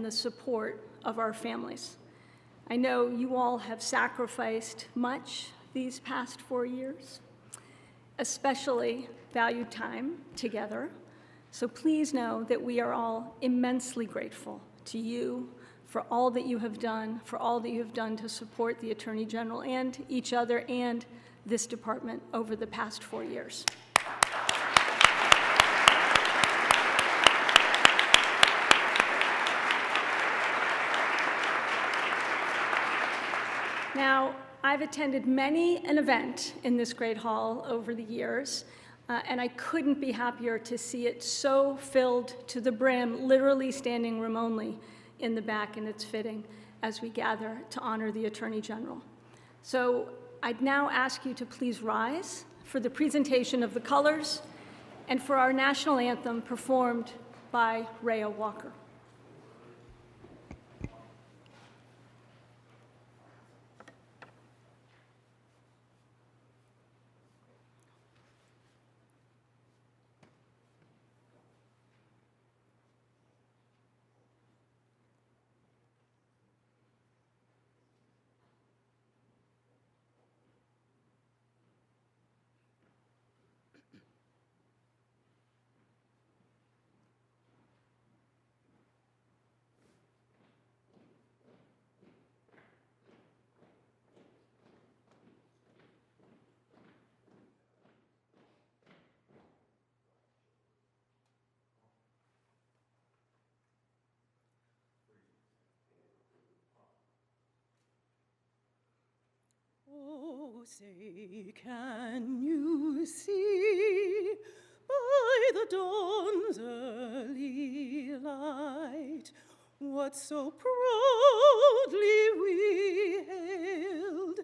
and the support of our families. I know you all have sacrificed much these past 4 years, especially valued time together. So please know that we are all immensely grateful to you for all that you have done, for all that you have done to support the Attorney General and each other and this department over the past 4 years. Now, I've attended many an event in this great hall over the years, and I couldn't be happier to see it so filled to the brim, literally standing room only in the back, and it's fitting as we gather to honor the Attorney General. So I'd now ask you to please rise for the presentation of the colors and for our national anthem performed by Wray Walker. Oh, say, can you see by the dawn's early light what so proudly we hailed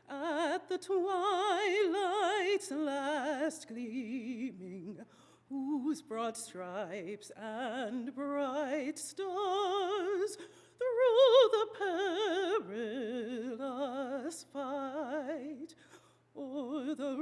at the twilight's last gleaming, whose broad stripes and bright stars through the perilous fight o'er the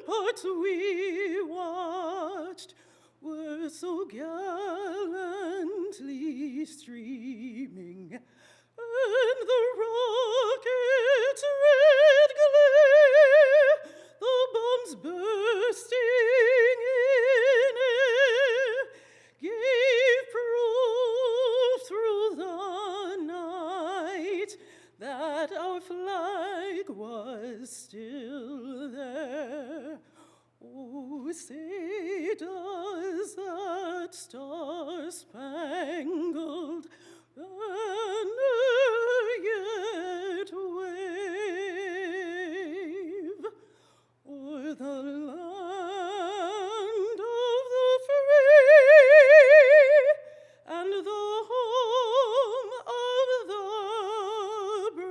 ramparts we watched were so gallantly streaming, and the rocket's red glare, the bombs bursting in air, gave proof through the night that our flag was still there. Oh, say, does that star-spangled banner yet wave o'er the land of the free and the home of the brave?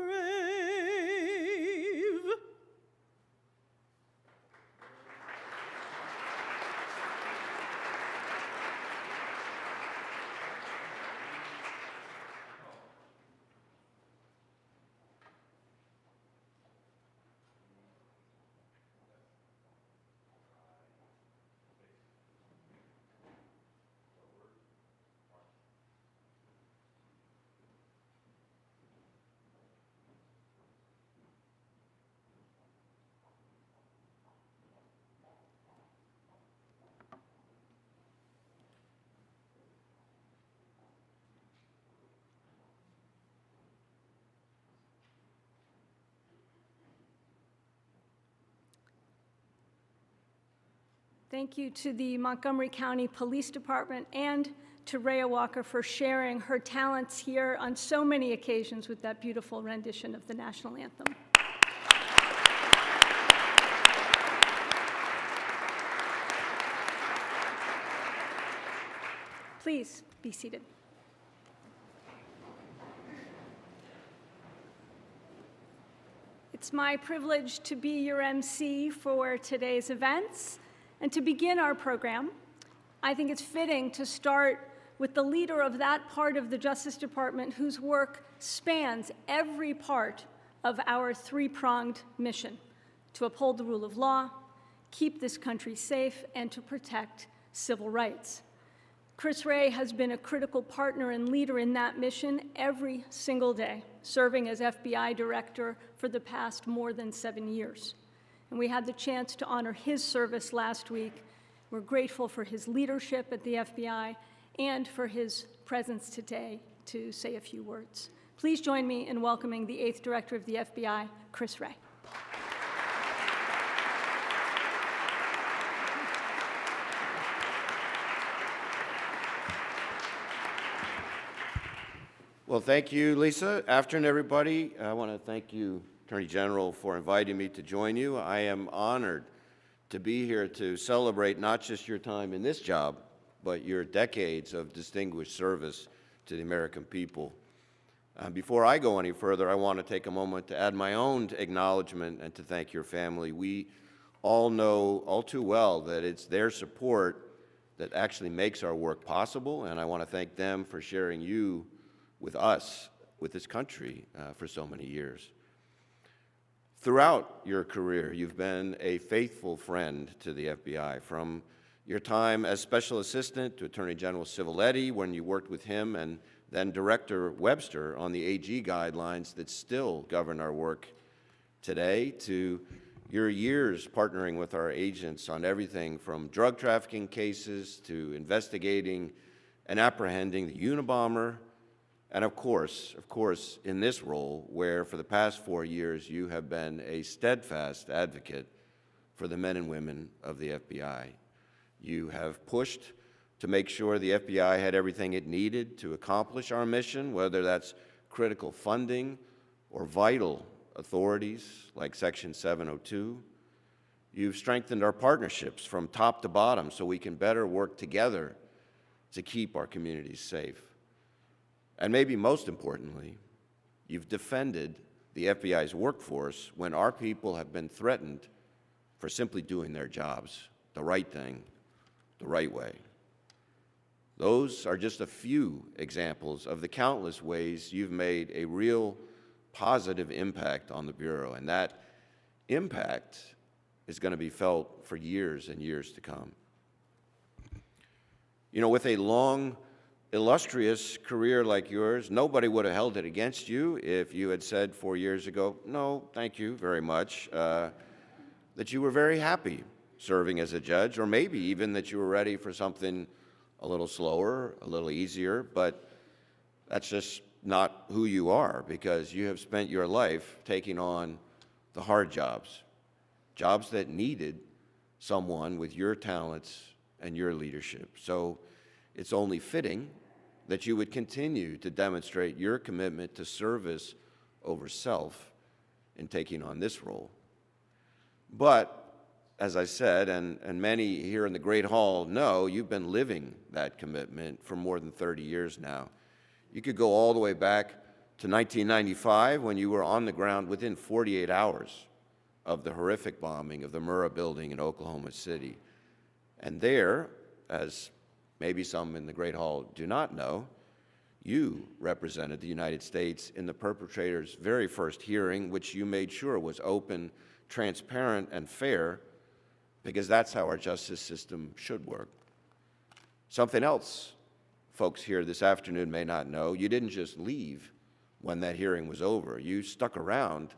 Thank you to the Montgomery County Police Department and to Wray Walker for sharing her talents here on so many occasions with that beautiful rendition of the national anthem. Please be seated. It's my privilege to be your MC for today's events. And to begin our program, I think it's fitting to start with the leader of that part of the Justice Department whose work spans every part of our three-pronged mission: to uphold the rule of law, keep this country safe, and to protect civil rights. Chris Wray has been a critical partner and leader in that mission every single day, serving as FBI director for the past more than 7 years. And we had the chance to honor his service last week. We're grateful for his leadership at the FBI and for his presence today to say a few words. Please join me in welcoming the 8th Director of the FBI, Chris Wray. Well, thank you, Lisa. Afternoon, everybody. I want to thank you, Attorney General, for inviting me to join you. I am honored to be here to celebrate not just your time in this job, but your decades of distinguished service to the American people. Before I go any further, I want to take a moment to add my own acknowledgement and to thank your family. We all know all too well that it's their support that actually makes our work possible, and I want to thank them for sharing you with us, with this country, for so many years. Throughout your career, you've been a faithful friend to the FBI, from your time as Special Assistant to Attorney General Civiletti, when you worked with him, and then Director Webster on the AG guidelines that still govern our work today, to your years partnering with our agents on everything from drug trafficking cases to investigating and apprehending the Unabomber, and of course, in this role, where for the past 4 years you have been a steadfast advocate for the men and women of the FBI. You have pushed to make sure the FBI had everything it needed to accomplish our mission, whether that's critical funding or vital authorities like Section 702. You've strengthened our partnerships from top to bottom so we can better work together to keep our communities safe. And maybe most importantly, you've defended the FBI's workforce when our people have been threatened for simply doing their jobs, the right thing, the right way. Those are just a few examples of the countless ways you've made a real positive impact on the Bureau, and that impact is going to be felt for years and years to come. You know, with a long, illustrious career like yours, nobody would have held it against you if you had said 4 years ago, no, thank you very much, that you were very happy serving as a judge, or maybe even that you were ready for something a little slower, a little easier, but that's just not who you are, because you have spent your life taking on the hard jobs, jobs that needed someone with your talents and your leadership. So it's only fitting that you would continue to demonstrate your commitment to service over self in taking on this role. But, as I said, and many here in the Great Hall know, you've been living that commitment for more than 30 years now. You could go all the way back to 1995 when you were on the ground within 48 hours of the horrific bombing of the Murrah building in Oklahoma City. And there, as maybe some in the Great Hall do not know, you represented the United States in the perpetrator's very first hearing, which you made sure was open, transparent, and fair, because that's how our justice system should work. Something else folks here this afternoon may not know: you didn't just leave when that hearing was over. You stuck around,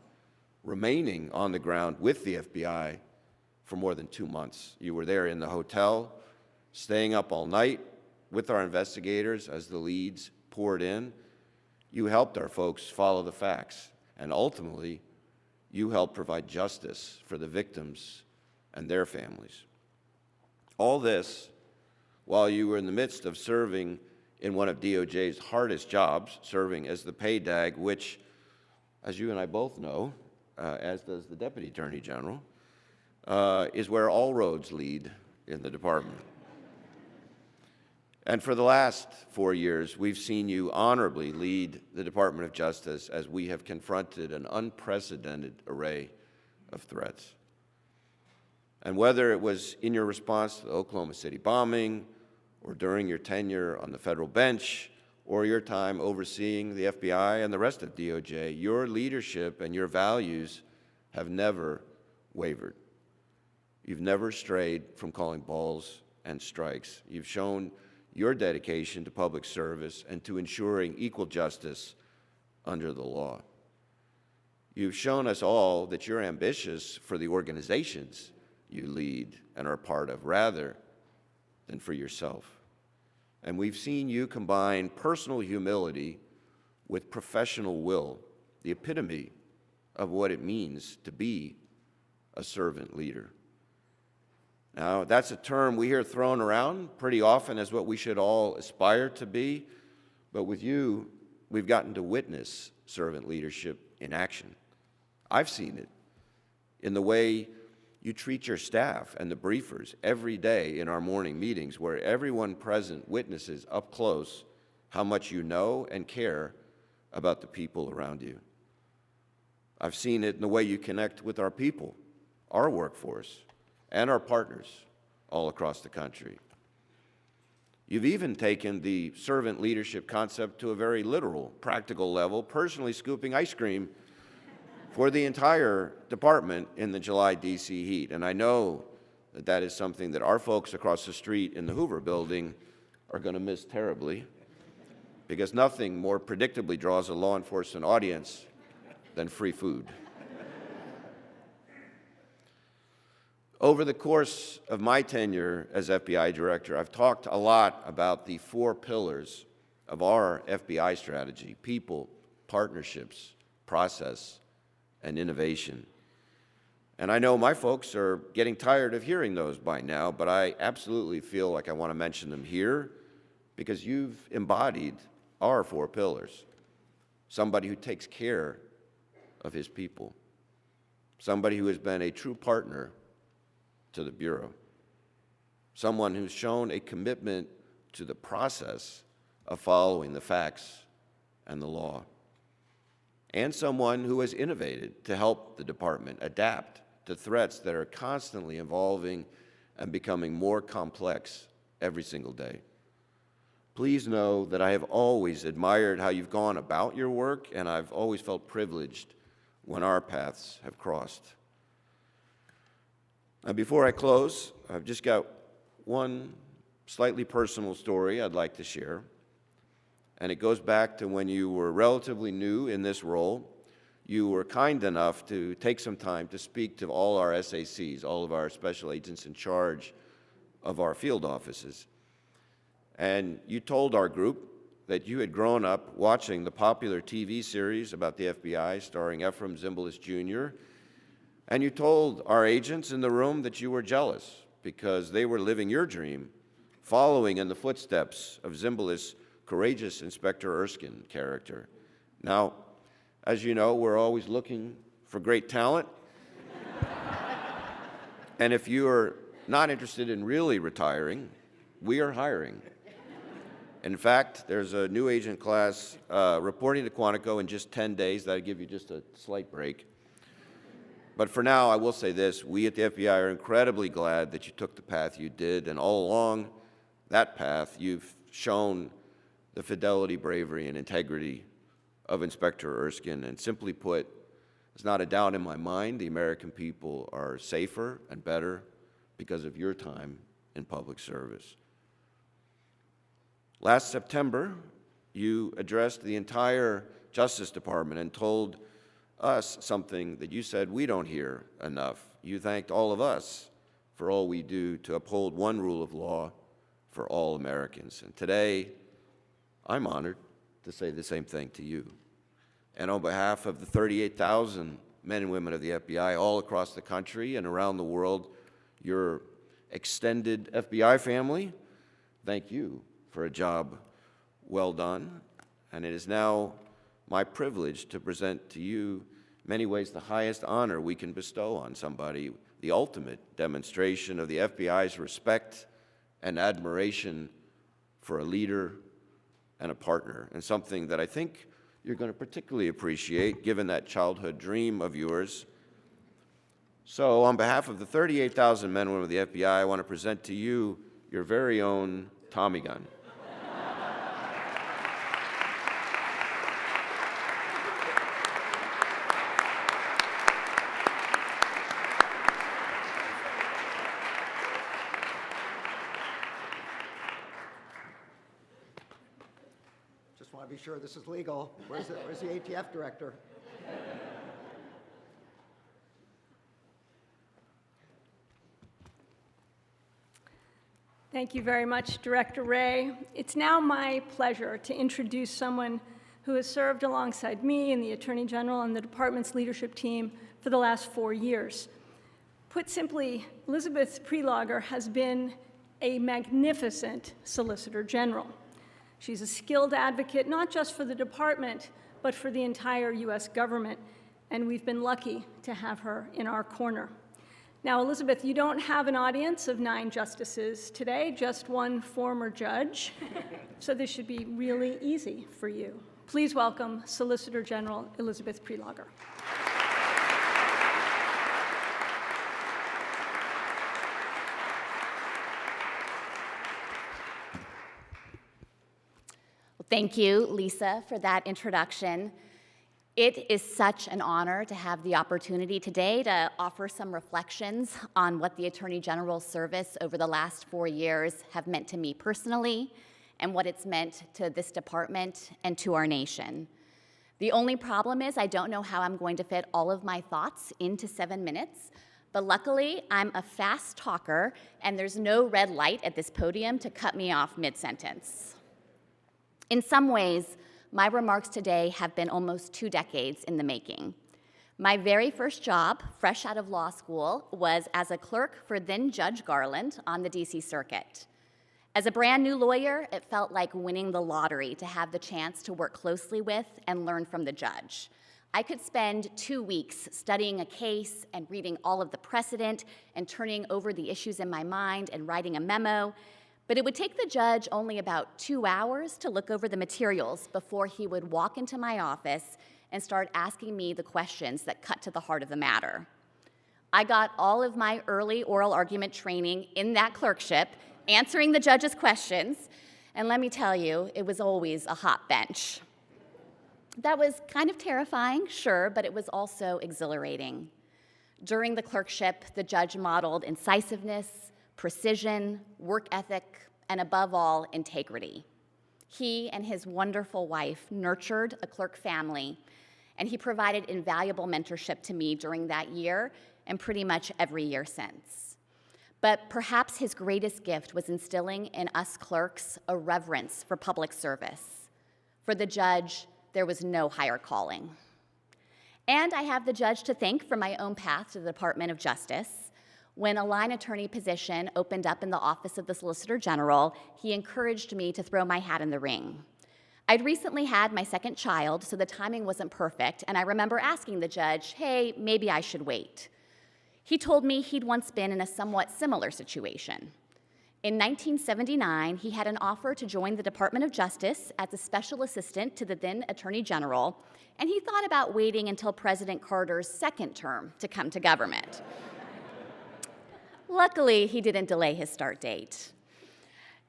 remaining on the ground with the FBI for more than 2 months. You were there in the hotel, staying up all night with our investigators as the leads poured in. You helped our folks follow the facts, and ultimately, you helped provide justice for the victims and their families. All this while you were in the midst of serving in one of DOJ's hardest jobs, serving as the PAYDAG, which, as you and I both know, as does the Deputy Attorney General, is where all roads lead in the department. And for the last 4 years, we've seen you honorably lead the Department of Justice as we have confronted an unprecedented array of threats. And whether it was in your response to the Oklahoma City bombing, or during your tenure on the federal bench, or your time overseeing the FBI and the rest of DOJ, your leadership and your values have never wavered. You've never strayed from calling balls and strikes. You've shown your dedication to public service and to ensuring equal justice under the law. You've shown us all that you're ambitious for the organizations you lead and are part of, rather than for yourself. And we've seen you combine personal humility with professional will, the epitome of what it means to be a servant leader. Now, that's a term we hear thrown around pretty often as what we should all aspire to be, but with you, we've gotten to witness servant leadership in action. I've seen it in the way you treat your staff and the briefers every day in our morning meetings, where everyone present witnesses up close how much you know and care about the people around you. I've seen it in the way you connect with our people, our workforce, and our partners all across the country. You've even taken the servant leadership concept to a very literal, practical level, personally scooping ice cream for the entire department in the July D.C. heat. And I know that that is something that our folks across the street in the Hoover building are going to miss terribly, because nothing more predictably draws a law enforcement audience than free food. Over the course of my tenure as FBI director, I've talked a lot about the 4 pillars of our FBI strategy: people, partnerships, process, and innovation. And I know my folks are getting tired of hearing those by now, but I absolutely feel like I want to mention them here because you've embodied our 4 pillars. Somebody who takes care of his people. Somebody who has been a true partner to the Bureau. Someone who's shown a commitment to the process of following the facts and the law. And someone who has innovated to help the department adapt to threats that are constantly evolving and becoming more complex every single day. Please know that I have always admired how you've gone about your work, and I've always felt privileged when our paths have crossed. Now, before I close, I've just got one slightly personal story I'd like to share. And it goes back to when you were relatively new in this role. You were kind enough to take some time to speak to all our SACs, all of our special agents in charge of our field offices. And you told our group that you had grown up watching the popular TV series about the FBI starring Ephraim Zimbalist Jr., and you told our agents in the room that you were jealous because they were living your dream, following in the footsteps of Zimbalist's courageous Inspector Erskine character. Now, as you know, we're always looking for great talent. And if you are not interested in really retiring, we are hiring. In fact, there's a new agent class reporting to Quantico in just 10 days. That'll give you just a slight break. But for now, I will say this: we at the FBI are incredibly glad that you took the path you did, and all along that path, you've shown the fidelity, bravery, and integrity of Inspector Erskine. And simply put, there's not a doubt in my mind the American people are safer and better because of your time in public service. Last September, you addressed the entire Justice Department and told us something that you said we don't hear enough. You thanked all of us for all we do to uphold one rule of law for all Americans. And today, I'm honored to say the same thing to you. And on behalf of the 38,000 men and women of the FBI all across the country and around the world, your extended FBI family, thank you for a job well done. And it is now my privilege to present to you, in many ways, the highest honor we can bestow on somebody, the ultimate demonstration of the FBI's respect and admiration for a leader and a partner, and something that I think you're going to particularly appreciate, given that childhood dream of yours. So on behalf of the 38,000 men and women of the FBI, I want to present to you your very own Tommy gun. sure this is legal. Where's the ATF director? Thank you very much, Director Wray. It's now my pleasure to introduce someone who has served alongside me and the Attorney General and the department's leadership team for the last 4 years. Put simply, Elizabeth Prelogar has been a magnificent Solicitor General. She's a skilled advocate, not just for the department, but for the entire U.S. government, and we've been lucky to have her in our corner. Now, Elizabeth, you don't have an audience of 9 justices today, just one former judge, so this should be really easy for you. Please welcome Solicitor General Elizabeth Prelogar. Thank you, Lisa, for that introduction. It is such an honor to have the opportunity today to offer some reflections on what the Attorney General's service over the last 4 years have meant to me personally and what it's meant to this department and to our nation. The only problem is I don't know how I'm going to fit all of my thoughts into 7 minutes, but luckily I'm a fast talker and there's no red light at this podium to cut me off mid-sentence. In some ways, my remarks today have been almost 2 decades in the making. My very first job, fresh out of law school, was as a clerk for then Judge Garland on the DC Circuit. As a brand new lawyer, it felt like winning the lottery to have the chance to work closely with and learn from the judge. I could spend 2 weeks studying a case and reading all of the precedent and turning over the issues in my mind and writing a memo. But it would take the judge only about 2 hours to look over the materials before he would walk into my office and start asking me the questions that cut to the heart of the matter. I got all of my early oral argument training in that clerkship, answering the judge's questions, and let me tell you, it was always a hot bench. That was kind of terrifying, sure, but it was also exhilarating. During the clerkship, the judge modeled incisiveness, precision, work ethic, and above all, integrity. He and his wonderful wife nurtured a clerk family, and he provided invaluable mentorship to me during that year and pretty much every year since. But perhaps his greatest gift was instilling in us clerks a reverence for public service. For the judge, there was no higher calling. And I have the judge to thank for my own path to the Department of Justice. When a line attorney position opened up in the Office of the Solicitor General, he encouraged me to throw my hat in the ring. I'd recently had my second child, so the timing wasn't perfect, and I remember asking the judge, hey, maybe I should wait. He told me he'd once been in a somewhat similar situation. In 1979, he had an offer to join the Department of Justice as a special assistant to the then Attorney General, and he thought about waiting until President Carter's second term to come to government. Luckily, he didn't delay his start date.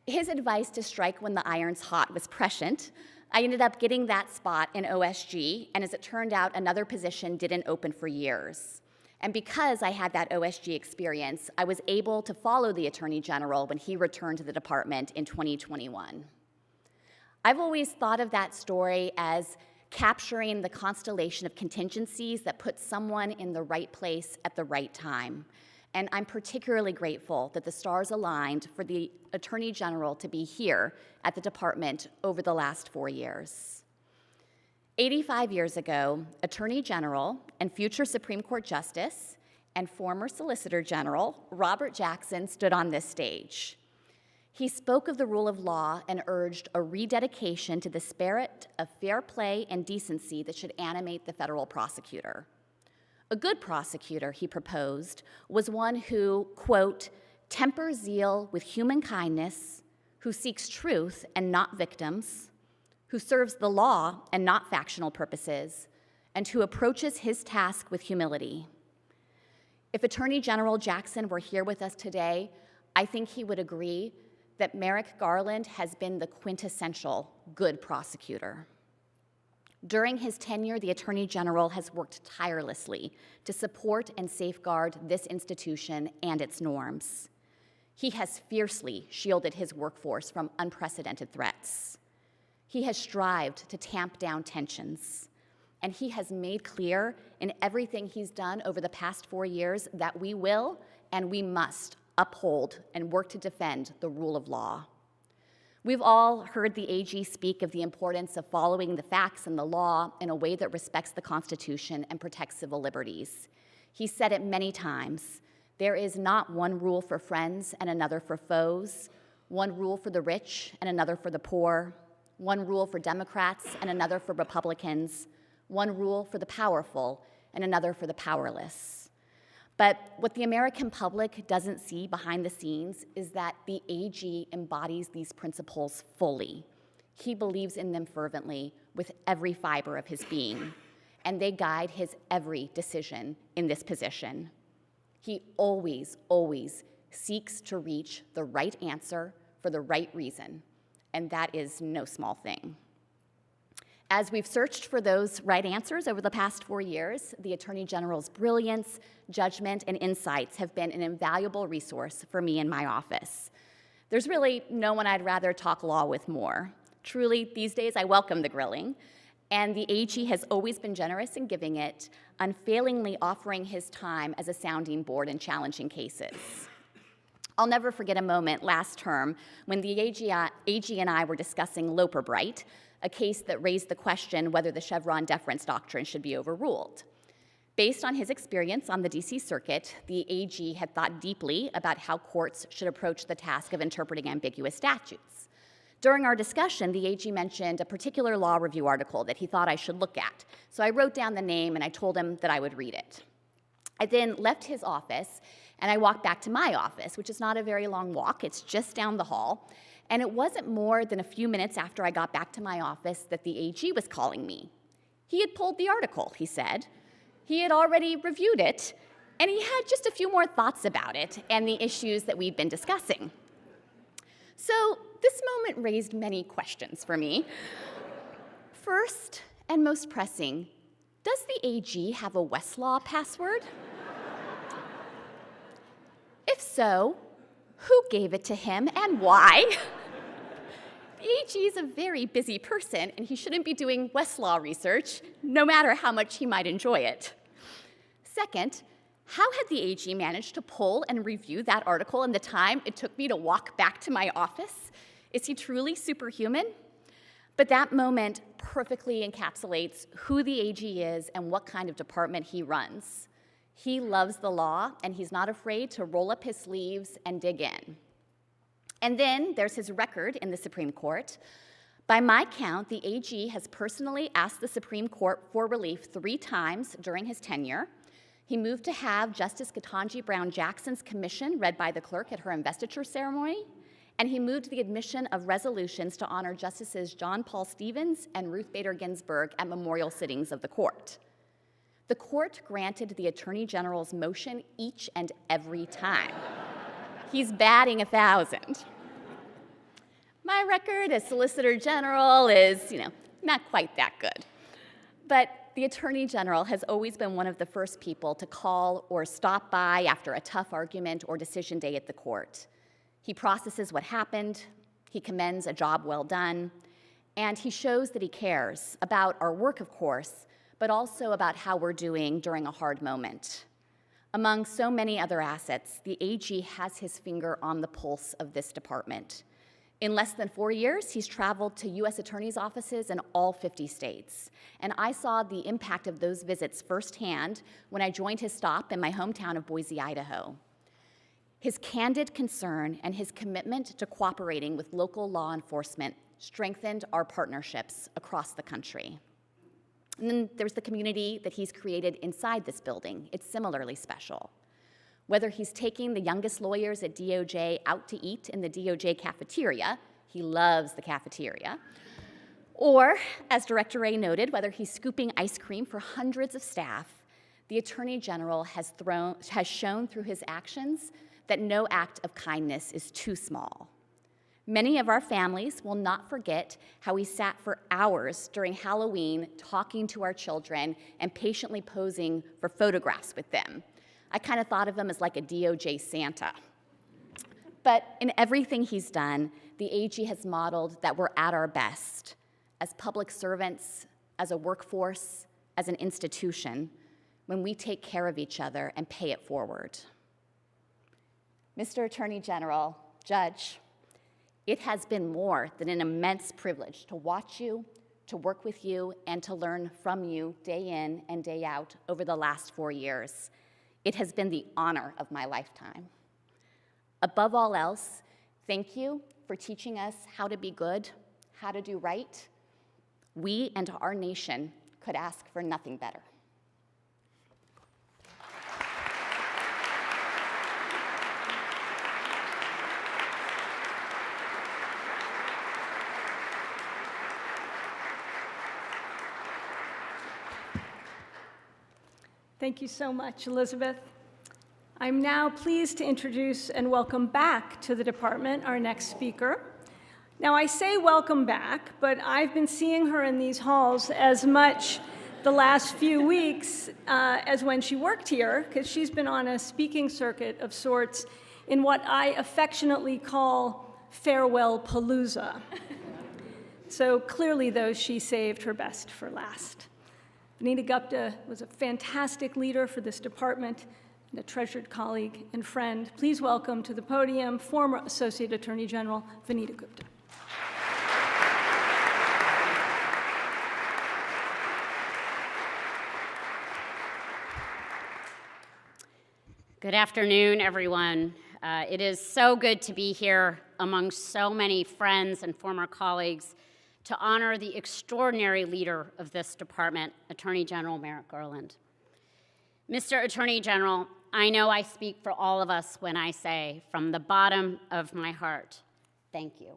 His advice to strike when the iron's hot was prescient. I ended up getting that spot in OSG, and as it turned out, another position didn't open for years. And because I had that OSG experience, I was able to follow the Attorney General when he returned to the department in 2021. I've always thought of that story as capturing the constellation of contingencies that put someone in the right place at the right time. And I'm particularly grateful that the stars aligned for the Attorney General to be here at the department over the last 4 years. 85 years ago, Attorney General and future Supreme Court Justice and former Solicitor General Robert Jackson stood on this stage. He spoke of the rule of law and urged a rededication to the spirit of fair play and decency that should animate the federal prosecutor. A good prosecutor, he proposed, was one who, quote, tempers zeal with human kindness, who seeks truth and not victims, who serves the law and not factional purposes, and who approaches his task with humility. If Attorney General Jackson were here with us today, I think he would agree that Merrick Garland has been the quintessential good prosecutor. During his tenure, the Attorney General has worked tirelessly to support and safeguard this institution and its norms. He has fiercely shielded his workforce from unprecedented threats. He has strived to tamp down tensions, and he has made clear in everything he's done over the past 4 years that we will and we must uphold and work to defend the rule of law. We've all heard the AG speak of the importance of following the facts and the law in a way that respects the Constitution and protects civil liberties. He said it many times. There is not one rule for friends and another for foes, one rule for the rich and another for the poor, one rule for Democrats and another for Republicans, one rule for the powerful and another for the powerless. But what the American public doesn't see behind the scenes is that the AG embodies these principles fully. He believes in them fervently with every fiber of his being, and they guide his every decision in this position. He always, always seeks to reach the right answer for the right reason, and that is no small thing. As we've searched for those right answers over the past 4 years, the Attorney General's brilliance, judgment, and insights have been an invaluable resource for me in my office. There's really no one I'd rather talk law with more. Truly, these days I welcome the grilling, and the AG has always been generous in giving it, unfailingly offering his time as a sounding board in challenging cases. I'll never forget a moment last term when the AG and I were discussing Loper-Bright, a case that raised the question whether the Chevron deference doctrine should be overruled. Based on his experience on the DC Circuit, the AG had thought deeply about how courts should approach the task of interpreting ambiguous statutes. During our discussion, the AG mentioned a particular law review article that he thought I should look at, so I wrote down the name and I told him that I would read it. I then left his office and I walked back to my office, which is not a very long walk, it's just down the hall. And it wasn't more than a few minutes after I got back to my office that the AG was calling me. He had pulled the article, he said. He had already reviewed it, and he had just a few more thoughts about it and the issues that we'd been discussing. So this moment raised many questions for me. First, and most pressing, does the AG have a Westlaw password? If so, who gave it to him and why? The AG is a very busy person, and he shouldn't be doing Westlaw research, no matter how much he might enjoy it. Second, how had the AG managed to pull and review that article in the time it took me to walk back to my office? Is he truly superhuman? But that moment perfectly encapsulates who the AG is and what kind of department he runs. He loves the law, and he's not afraid to roll up his sleeves and dig in. And then there's his record in the Supreme Court. By my count, the AG has personally asked the Supreme Court for relief 3 times during his tenure. He moved to have Justice Ketanji Brown Jackson's commission read by the clerk at her investiture ceremony, and he moved the admission of resolutions to honor Justices John Paul Stevens and Ruth Bader Ginsburg at memorial sittings of the court. The court granted the Attorney General's motion each and every time. He's batting 1,000. My record as Solicitor General is, not quite that good. But the Attorney General has always been one of the first people to call or stop by after a tough argument or decision day at the court. He processes what happened, he commends a job well done, and he shows that he cares about our work, of course, but also about how we're doing during a hard moment. Among so many other assets, the AG has his finger on the pulse of this department. In less than 4 years, he's traveled to U.S. attorneys' offices in all 50 states. And I saw the impact of those visits firsthand when I joined his stop in my hometown of Boise, Idaho. His candid concern and his commitment to cooperating with local law enforcement strengthened our partnerships across the country. And then there's the community that he's created inside this building. It's similarly special. Whether he's taking the youngest lawyers at DOJ out to eat in the DOJ cafeteria, he loves the cafeteria, or, as Director Wray noted, whether he's scooping ice cream for hundreds of staff, the Attorney General has shown through his actions that no act of kindness is too small. Many of our families will not forget how we sat for hours during Halloween talking to our children and patiently posing for photographs with them. I kind of thought of him as like a DOJ Santa. But in everything he's done, the AG has modeled that we're at our best, as public servants, as a workforce, as an institution, when we take care of each other and pay it forward. Mr. Attorney General, Judge, it has been more than an immense privilege to watch you, to work with you, and to learn from you day in and day out over the last 4 years. It has been the honor of my lifetime. Above all else, thank you for teaching us how to be good, how to do right. We and our nation could ask for nothing better. Thank you so much, Elizabeth. I'm now pleased to introduce and welcome back to the department our next speaker. Now, I say welcome back, but I've been seeing her in these halls as much the last few weeks as when she worked here, because she's been on a speaking circuit of sorts in what I affectionately call farewell palooza. So clearly, though, she saved her best for last. Vanita Gupta was a fantastic leader for this department and a treasured colleague and friend. Please welcome to the podium former Associate Attorney General Vanita Gupta. Good afternoon, everyone. It is so good to be here among so many friends and former colleagues to honor the extraordinary leader of this department, Attorney General Merrick Garland. Mr. Attorney General, I know I speak for all of us when I say, from the bottom of my heart, thank you.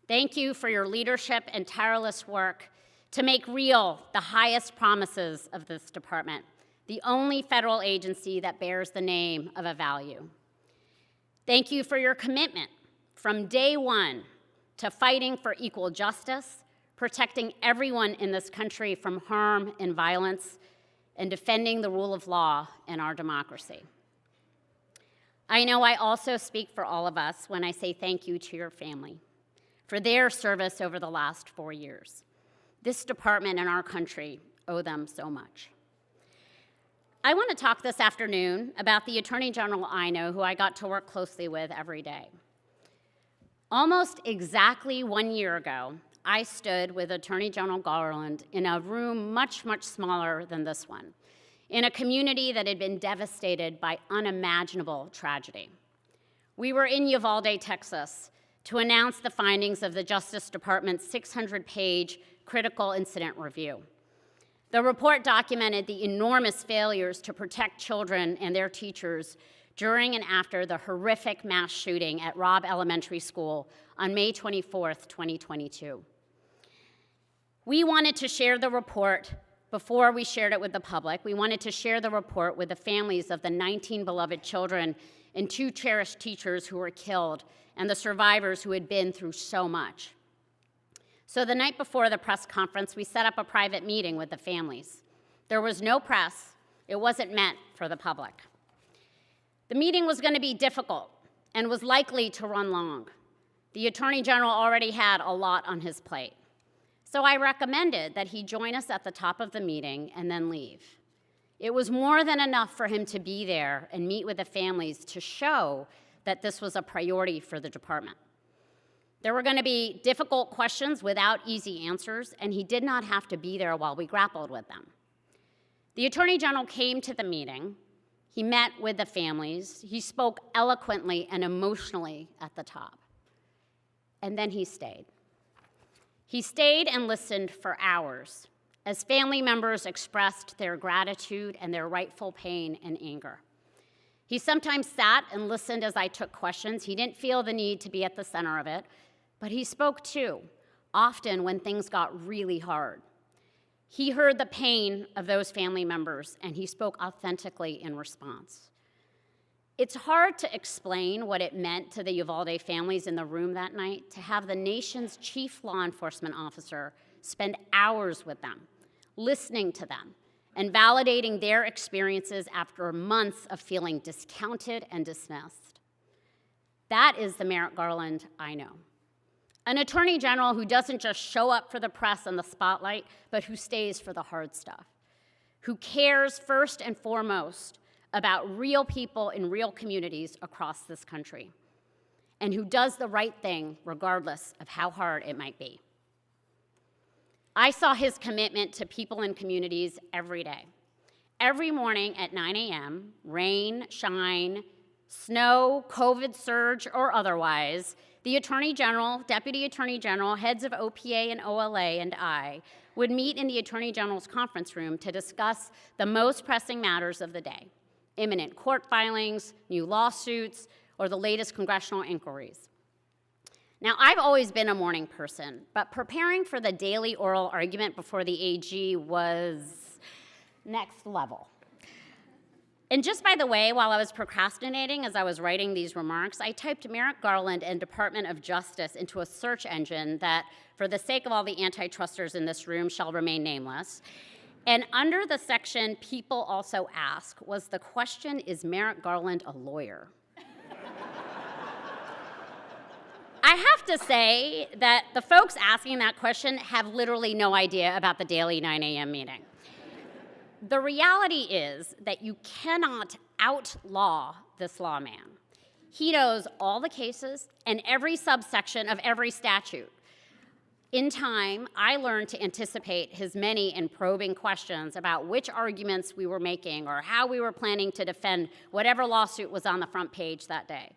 Thank you for your leadership and tireless work to make real the highest promises of this department, the only federal agency that bears the name of a value. Thank you for your commitment from day one to fighting for equal justice, protecting everyone in this country from harm and violence, and defending the rule of law in our democracy. I know I also speak for all of us when I say thank you to your family for their service over the last 4 years. This department and our country owe them so much. I want to talk this afternoon about the Attorney General I know who I got to work closely with every day. Almost exactly 1 year ago, I stood with Attorney General Garland in a room much, much smaller than this one, in a community that had been devastated by unimaginable tragedy. We were in Uvalde, Texas, to announce the findings of the Justice Department's 600-page critical incident review. The report documented the enormous failures to protect children and their teachers during and after the horrific mass shooting at Robb Elementary School on May 24th, 2022. We wanted to share the report before we shared it with the public. We wanted to share the report with the families of the 19 beloved children and 2 cherished teachers who were killed and the survivors who had been through so much. So the night before the press conference, we set up a private meeting with the families. There was no press. It wasn't meant for the public. The meeting was going to be difficult and was likely to run long. The Attorney General already had a lot on his plate. So I recommended that he join us at the top of the meeting and then leave. It was more than enough for him to be there and meet with the families to show that this was a priority for the department. There were going to be difficult questions without easy answers, and he did not have to be there while we grappled with them. The Attorney General came to the meeting. He met with the families. He spoke eloquently and emotionally at the top. And then he stayed. He stayed and listened for hours as family members expressed their gratitude and their rightful pain and anger. He sometimes sat and listened as I took questions. He didn't feel the need to be at the center of it, but he spoke too, often when things got really hard. He heard the pain of those family members, and he spoke authentically in response. It's hard to explain what it meant to the Uvalde families in the room that night to have the nation's chief law enforcement officer spend hours with them, listening to them, and validating their experiences after months of feeling discounted and dismissed. That is the Merrick Garland I know. An attorney general who doesn't just show up for the press and the spotlight, but who stays for the hard stuff, who cares first and foremost about real people in real communities across this country, and who does the right thing regardless of how hard it might be. I saw his commitment to people and communities every day. Every morning at 9 a.m., rain, shine, snow, COVID surge, or otherwise, the Attorney General, Deputy Attorney General, heads of OPA and OLA, and I would meet in the Attorney General's conference room to discuss the most pressing matters of the day: imminent court filings, new lawsuits, or the latest congressional inquiries. Now, I've always been a morning person, but preparing for the daily oral argument before the AG was next level. And just by the way, while I was procrastinating as I was writing these remarks, I typed Merrick Garland and Department of Justice into a search engine that, for the sake of all the antitrusters in this room, shall remain nameless. And under the section People Also Ask was the question, is Merrick Garland a lawyer? I have to say that the folks asking that question have literally no idea about the daily 9 a.m. meeting. The reality is that you cannot outlaw this lawman. He knows all the cases and every subsection of every statute. In time, I learned to anticipate his many and probing questions about which arguments we were making or how we were planning to defend whatever lawsuit was on the front page that day.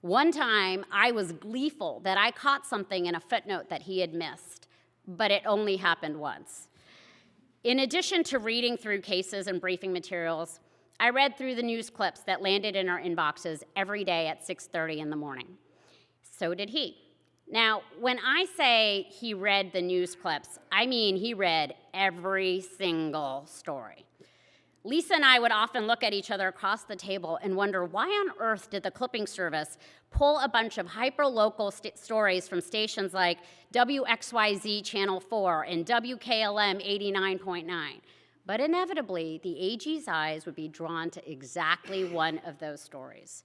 One time, I was gleeful that I caught something in a footnote that he had missed, but it only happened once. In addition to reading through cases and briefing materials, I read through the news clips that landed in our inboxes every day at 6:30 in the morning. So did he. Now, when I say he read the news clips, I mean he read every single story. Lisa and I would often look at each other across the table and wonder, why on earth did the clipping service pull a bunch of hyper-local stories from stations like WXYZ Channel 4 and WKLM 89.9? But inevitably, the AG's eyes would be drawn to exactly one of those stories.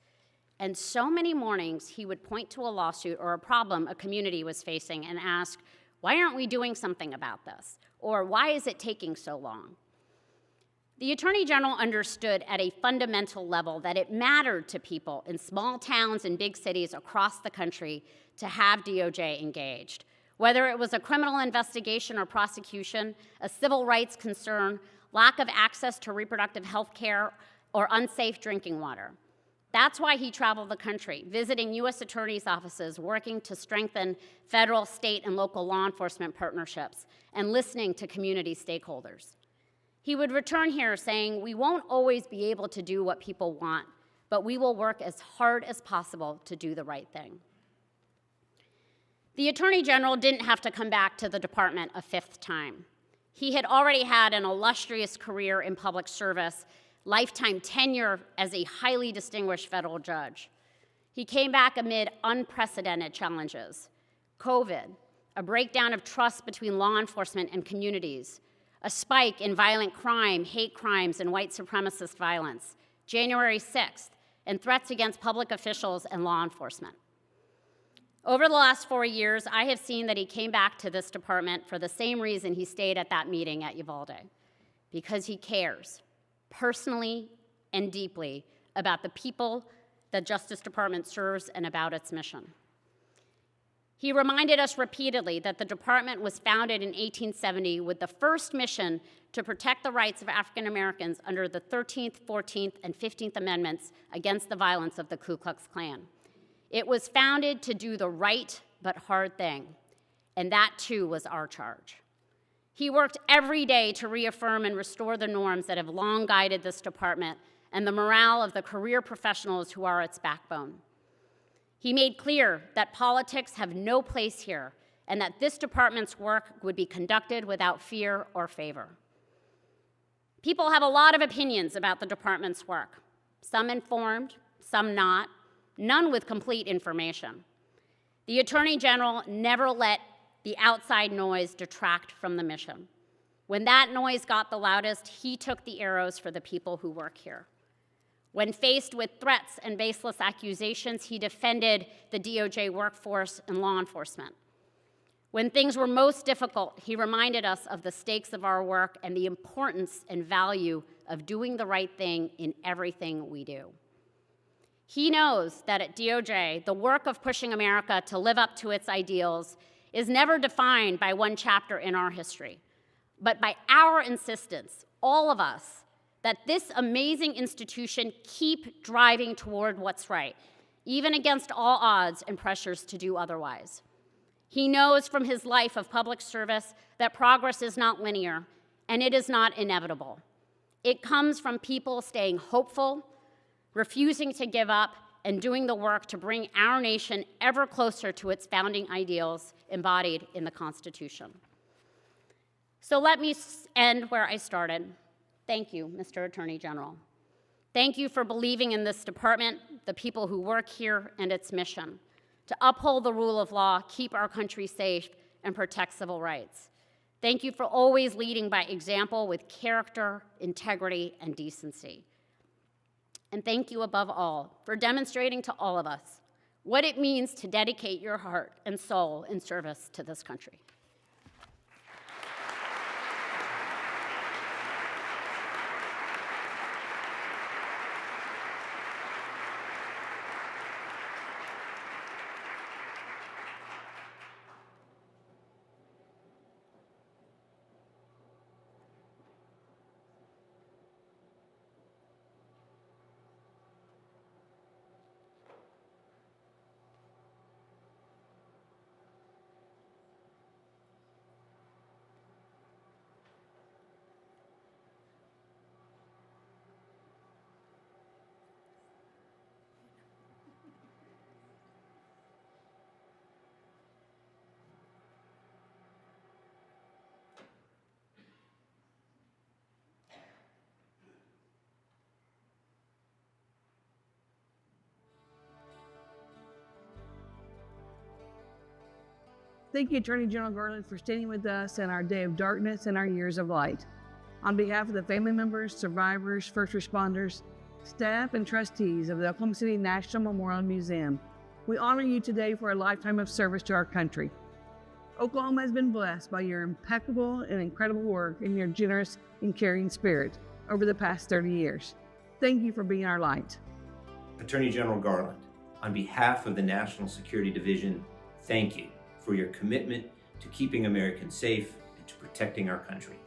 And so many mornings, he would point to a lawsuit or a problem a community was facing and ask, why aren't we doing something about this? Or why is it taking so long? The Attorney General understood at a fundamental level that it mattered to people in small towns and big cities across the country to have DOJ engaged. Whether it was a criminal investigation or prosecution, a civil rights concern, lack of access to reproductive health care, or unsafe drinking water. That's why he traveled the country, visiting U.S. attorneys' offices, working to strengthen federal, state, and local law enforcement partnerships, and listening to community stakeholders. He would return here saying, we won't always be able to do what people want, but we will work as hard as possible to do the right thing. The Attorney General didn't have to come back to the department a fifth time. He had already had an illustrious career in public service, lifetime tenure as a highly distinguished federal judge. He came back amid unprecedented challenges: COVID, a breakdown of trust between law enforcement and communities, a spike in violent crime, hate crimes, and white supremacist violence, January 6th, and threats against public officials and law enforcement. Over the last 4 years, I have seen that he came back to this department for the same reason he stayed at that meeting at Uvalde, because he cares, personally and deeply, about the people the Justice Department serves and about its mission. He reminded us repeatedly that the department was founded in 1870 with the first mission to protect the rights of African Americans under the 13th, 14th, and 15th Amendments against the violence of the Ku Klux Klan. It was founded to do the right but hard thing, and that too was our charge. He worked every day to reaffirm and restore the norms that have long guided this department and the morale of the career professionals who are its backbone. He made clear that politics have no place here and that this department's work would be conducted without fear or favor. People have a lot of opinions about the department's work, some informed, some not, none with complete information. The Attorney General never let the outside noise detract from the mission. When that noise got the loudest, he took the arrows for the people who work here. When faced with threats and baseless accusations, he defended the DOJ workforce and law enforcement. When things were most difficult, he reminded us of the stakes of our work and the importance and value of doing the right thing in everything we do. He knows that at DOJ, the work of pushing America to live up to its ideals is never defined by one chapter in our history, but by our insistence, all of us, that this amazing institution keep driving toward what's right, even against all odds and pressures to do otherwise. He knows from his life of public service that progress is not linear, and it is not inevitable. It comes from people staying hopeful, refusing to give up, and doing the work to bring our nation ever closer to its founding ideals embodied in the Constitution. So let me end where I started. Thank you, Mr. Attorney General. Thank you for believing in this department, the people who work here, and its mission to uphold the rule of law, keep our country safe, and protect civil rights. Thank you for always leading by example with character, integrity, and decency. And thank you above all for demonstrating to all of us what it means to dedicate your heart and soul in service to this country. Thank you, Attorney General Garland, for standing with us in our day of darkness and our years of light. On behalf of the family members, survivors, first responders, staff, and trustees of the Oklahoma City National Memorial Museum, we honor you today for a lifetime of service to our country. Oklahoma has been blessed by your impeccable and incredible work and your generous and caring spirit over the past 30 years. Thank you for being our light. Attorney General Garland, on behalf of the National Security Division, thank you for your commitment to keeping Americans safe and to protecting our country.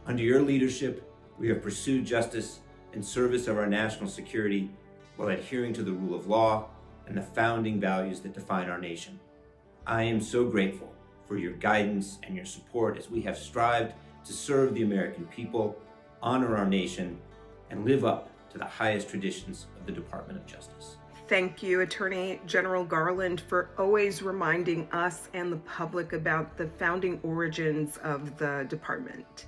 Under your leadership, we have pursued justice and service of our national security while adhering to the rule of law and the founding values that define our nation. I am so grateful for your guidance and your support as we have strived to serve the American people, honor our nation, and live up to the highest traditions of the Department of Justice. Thank you, Attorney General Garland, for always reminding us and the public about the founding origins of the department,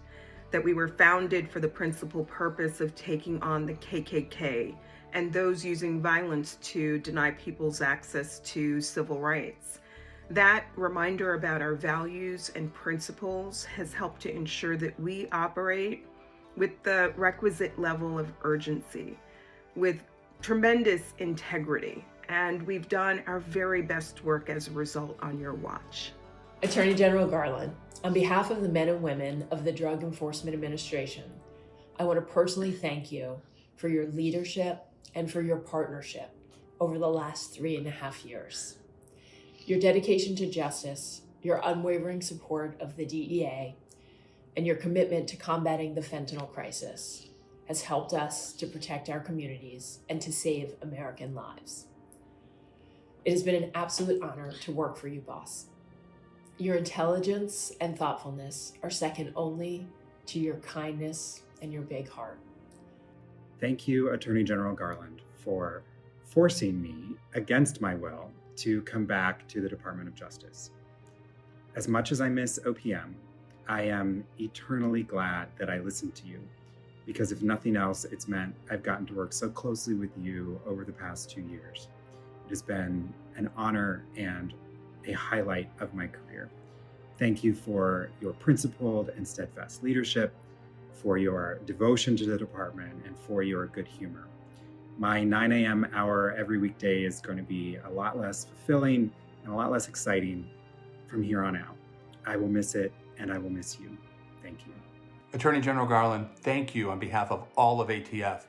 that we were founded for the principal purpose of taking on the KKK and those using violence to deny people's access to civil rights. That reminder about our values and principles has helped to ensure that we operate with the requisite level of urgency, with tremendous integrity, and we've done our very best work as a result on your watch. Attorney General Garland, on behalf of the men and women of the Drug Enforcement Administration, I want to personally thank you for your leadership and for your partnership over the last 3.5 years. Your dedication to justice, your unwavering support of the DEA, and your commitment to combating the fentanyl crisis has helped us to protect our communities and to save American lives. It has been an absolute honor to work for you, boss. Your intelligence and thoughtfulness are second only to your kindness and your big heart. Thank you, Attorney General Garland, for forcing me, against my will, to come back to the Department of Justice. As much as I miss OPM, I am eternally glad that I listened to you, because if nothing else, it's meant I've gotten to work so closely with you over the past 2 years. It has been an honor and a highlight of my career. Thank you for your principled and steadfast leadership, for your devotion to the department, and for your good humor. My 9 a.m. hour every weekday is going to be a lot less fulfilling and a lot less exciting from here on out. I will miss it, and I will miss you. Thank you. Attorney General Garland, thank you on behalf of all of ATF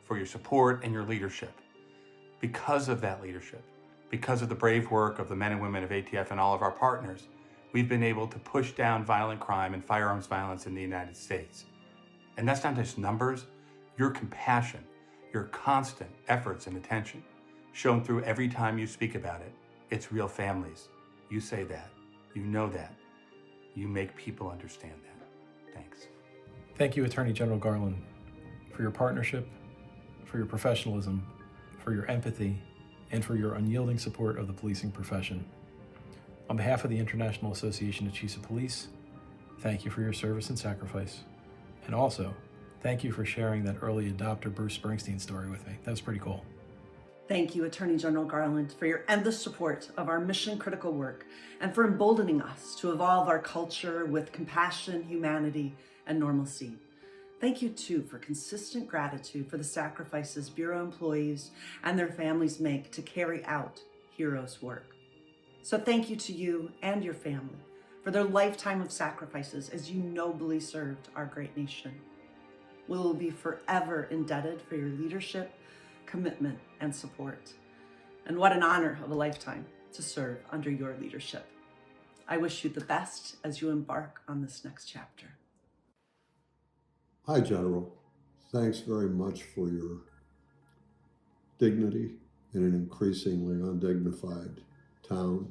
for your support and your leadership. Because of that leadership, because of the brave work of the men and women of ATF and all of our partners, we've been able to push down violent crime and firearms violence in the United States. And that's not just numbers, your compassion, your constant efforts and attention, shown through every time you speak about it. It's real families. You say that, you know that, you make people understand that. Thanks. Thank you, Attorney General Garland, for your partnership, for your professionalism, for your empathy, and for your unyielding support of the policing profession. On behalf of the International Association of Chiefs of Police, thank you for your service and sacrifice. And also, thank you for sharing that early adopter Bruce Springsteen story with me. That was pretty cool. Thank you, Attorney General Garland, for your endless support of our mission-critical work and for emboldening us to evolve our culture with compassion, humanity, and normalcy. Thank you, too, for consistent gratitude for the sacrifices Bureau employees and their families make to carry out heroes' work. So thank you to you and your family for their lifetime of sacrifices as you nobly served our great nation. We will be forever indebted for your leadership, commitment, and support. And what an honor of a lifetime to serve under your leadership. I wish you the best as you embark on this next chapter. Hi, General. Thanks very much for your dignity in an increasingly undignified town.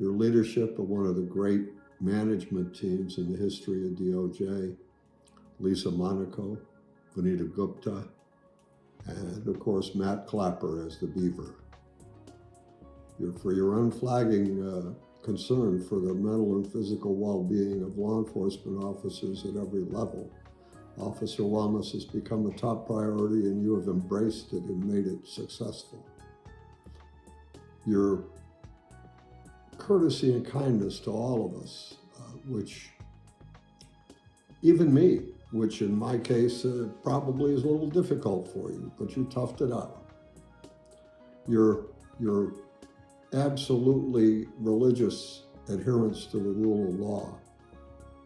Your leadership of one of the great management teams in the history of DOJ, Lisa Monaco, Vanita Gupta, and of course, Matt Clapper as the Beaver. For your unflagging concern for the mental and physical well-being of law enforcement officers at every level. Officer wellness has become a top priority and you have embraced it and made it successful. Your courtesy and kindness to all of us, which even me, which in my case probably is a little difficult for you, but you toughed it out. Your absolutely religious adherence to the rule of law,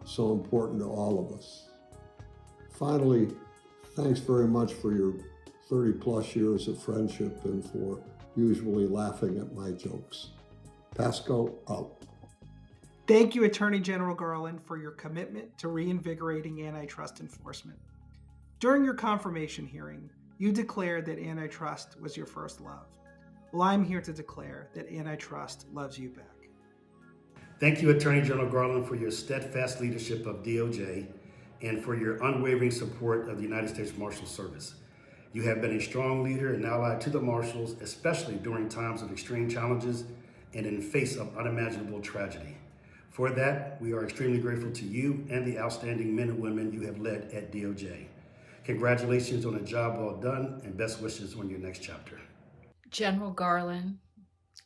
so important to all of us. Finally, thanks very much for your 30 plus years of friendship and for usually laughing at my jokes. Pasco out. Thank you, Attorney General Garland, for your commitment to reinvigorating antitrust enforcement. During your confirmation hearing, you declared that antitrust was your first love. Well, I'm here to declare that antitrust loves you back. Thank you, Attorney General Garland, for your steadfast leadership of DOJ and for your unwavering support of the United States Marshal Service. You have been a strong leader and ally to the Marshals, especially during times of extreme challenges and in face of unimaginable tragedy. For that, we are extremely grateful to you and the outstanding men and women you have led at DOJ. Congratulations on a job well done and best wishes on your next chapter. General Garland,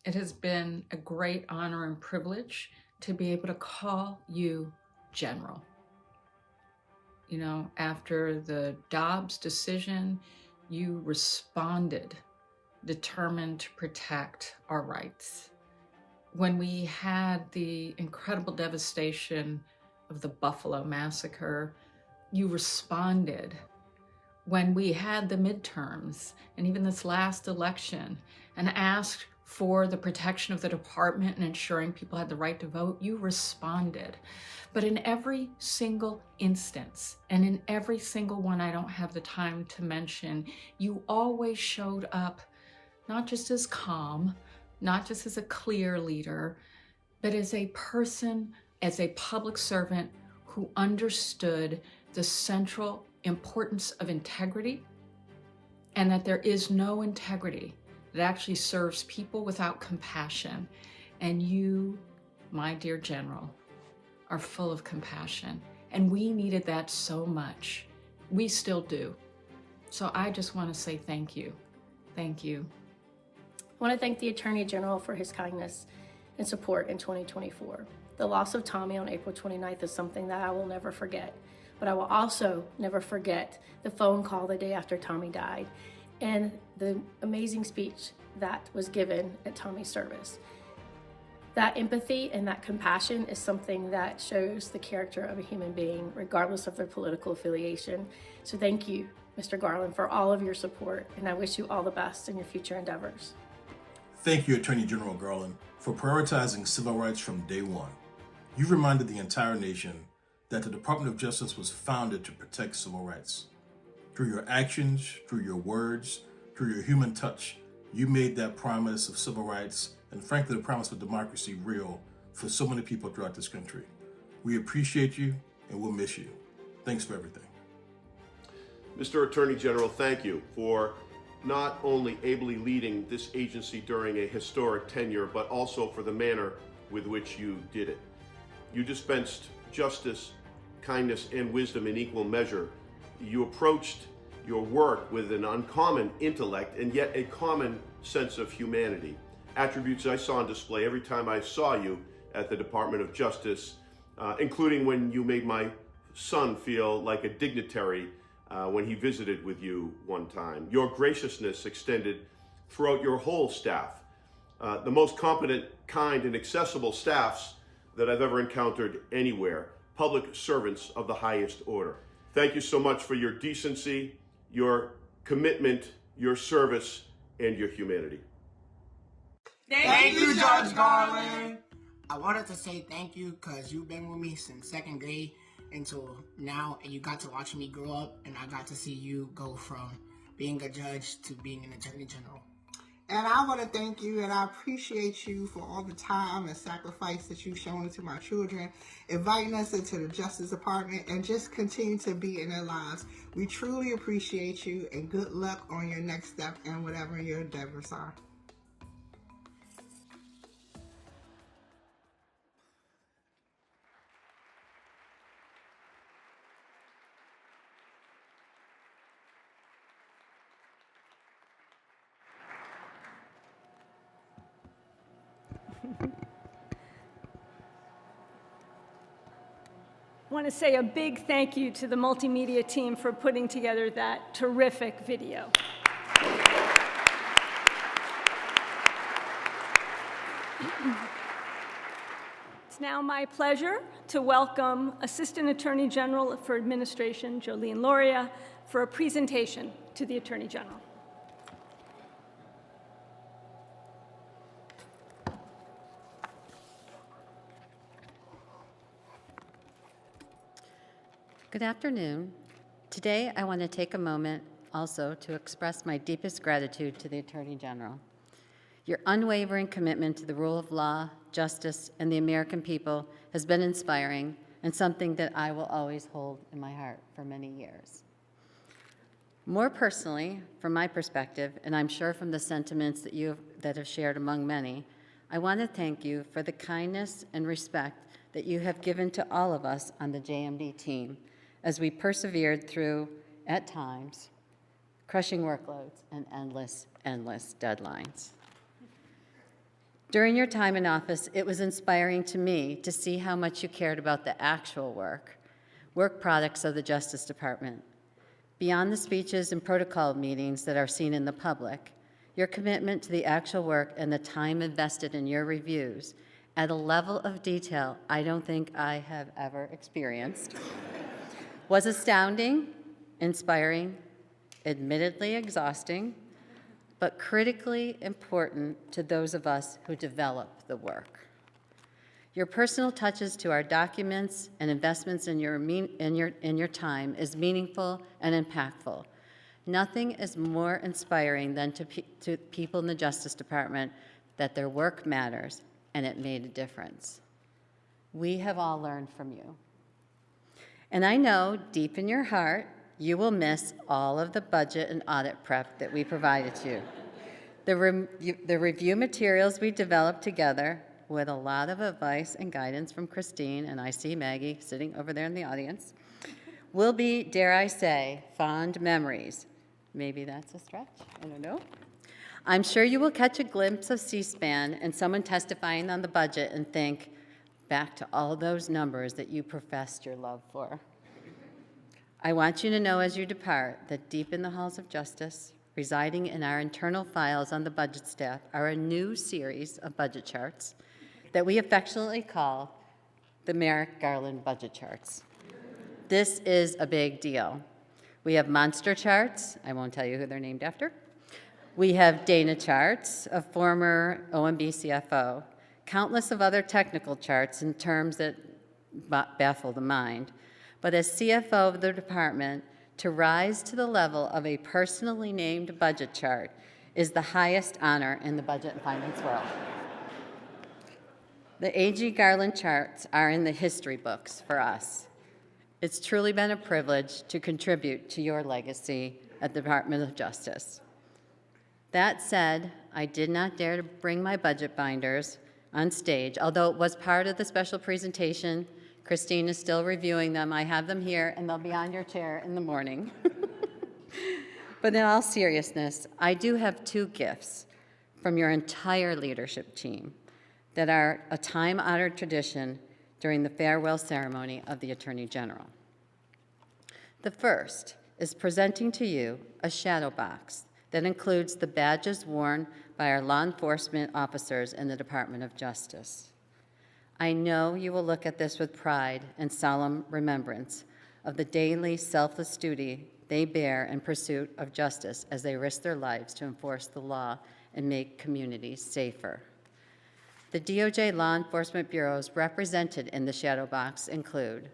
it has been a great honor and privilege to be able to call you General. You know, after the Dobbs decision, you responded, determined to protect our rights. When we had the incredible devastation of the Buffalo massacre, you responded. When we had the midterms and even this last election and asked for the protection of the department and ensuring people had the right to vote, you responded. But in every single instance, and in every single one I don't have the time to mention, you always showed up not just as calm, not just as a clear leader, but as a person, as a public servant who understood the central importance of integrity and that there is no integrity that actually serves people without compassion. And you, my dear General, are full of compassion. And we needed that so much. We still do. So I just want to say thank you. Thank you. I want to thank the Attorney General for his kindness and support in 2024. The loss of Tommy on April 29th is something that I will never forget. But I will also never forget the phone call the day after Tommy died and the amazing speech that was given at Tommy's service. That empathy and that compassion is something that shows the character of a human being, regardless of their political affiliation. So thank you, Mr. Garland, for all of your support, and I wish you all the best in your future endeavors. Thank you, Attorney General Garland, for prioritizing civil rights from day one. You've reminded the entire nation that the Department of Justice was founded to protect civil rights. Through your actions, through your words, through your human touch, you made that promise of civil rights and frankly the promise of democracy real for so many people throughout this country. We appreciate you and we'll miss you. Thanks for everything. Mr. Attorney General, thank you for not only ably leading this agency during a historic tenure, but also for the manner with which you did it. You dispensed justice, kindness, and wisdom in equal measure. You approached your work with an uncommon intellect and yet a common sense of humanity, attributes I saw on display every time I saw you at the Department of Justice, including when you made my son feel like a dignitary when he visited with you one time. Your graciousness extended throughout your whole staff, the most competent, kind, and accessible staffs that I've ever encountered anywhere, public servants of the highest order. Thank you so much for your decency, your commitment, your service, and your humanity. Thank you, Judge Garland. I wanted to say thank you because you've been with me since second grade until now, and you got to watch me grow up, and I got to see you go from being a judge to being an attorney general. And I want to thank you, and I appreciate you for all the time and sacrifice that you've shown to my children, inviting us into the Justice Department, and just continue to be in their lives. We truly appreciate you, and good luck on your next step and whatever your endeavors are. I want to say a big thank you to the multimedia team for putting together that terrific video. It's now my pleasure to welcome Assistant Attorney General for Administration, Jolene Loria, for a presentation to the Attorney General. Good afternoon. Today, I want to take a moment also to express my deepest gratitude to the Attorney General. Your unwavering commitment to the rule of law, justice, and the American people has been inspiring and something that I will always hold in my heart for many years. More personally, from my perspective, and I'm sure from the sentiments that have shared among many, I want to thank you for the kindness and respect that you have given to all of us on the JMD team as we persevered through, at times, crushing workloads and endless deadlines. During your time in office, it was inspiring to me to see how much you cared about the actual work products of the Justice Department. Beyond the speeches and protocol meetings that are seen in the public, your commitment to the actual work and the time invested in your reviews at a level of detail I don't think I have ever experienced was astounding, inspiring, admittedly exhausting, but critically important to those of us who develop the work. Your personal touches to our documents and investments in your time is meaningful and impactful. Nothing is more inspiring than to people in the Justice Department that their work matters and it made a difference. We have all learned from you. And I know deep in your heart, you will miss all of the budget and audit prep that we provided you. The review materials we developed together with a lot of advice and guidance from Christine, and I see Maggie sitting over there in the audience, will be, dare I say, fond memories. Maybe that's a stretch, I don't know. I'm sure you will catch a glimpse of C-SPAN and someone testifying on the budget and think, back to all those numbers that you professed your love for. I want you to know as you depart that deep in the halls of justice, residing in our internal files on the budget staff, are a new series of budget charts that we affectionately call the Merrick Garland budget charts. This is a big deal. We have monster charts. I won't tell you who they're named after. We have Dana charts, a former OMB CFO, countless of other technical charts in terms that baffle the mind. But as CFO of the department, to rise to the level of a personally named budget chart is the highest honor in the budget and finance world. The A.G. Garland charts are in the history books for us. It's truly been a privilege to contribute to your legacy at the Department of Justice. That said, I did not dare to bring my budget binders on stage, although it was part of the special presentation. Christine is still reviewing them. I have them here, and they'll be on your chair in the morning. But in all seriousness, I do have two gifts from your entire leadership team that are a time-honored tradition during the farewell ceremony of the Attorney General. The first is presenting to you a shadow box that includes the badges worn by our law enforcement officers in the Department of Justice. I know you will look at this with pride and solemn remembrance of the daily selfless duty they bear in pursuit of justice as they risk their lives to enforce the law and make communities safer. The DOJ law enforcement bureaus represented in the shadow box include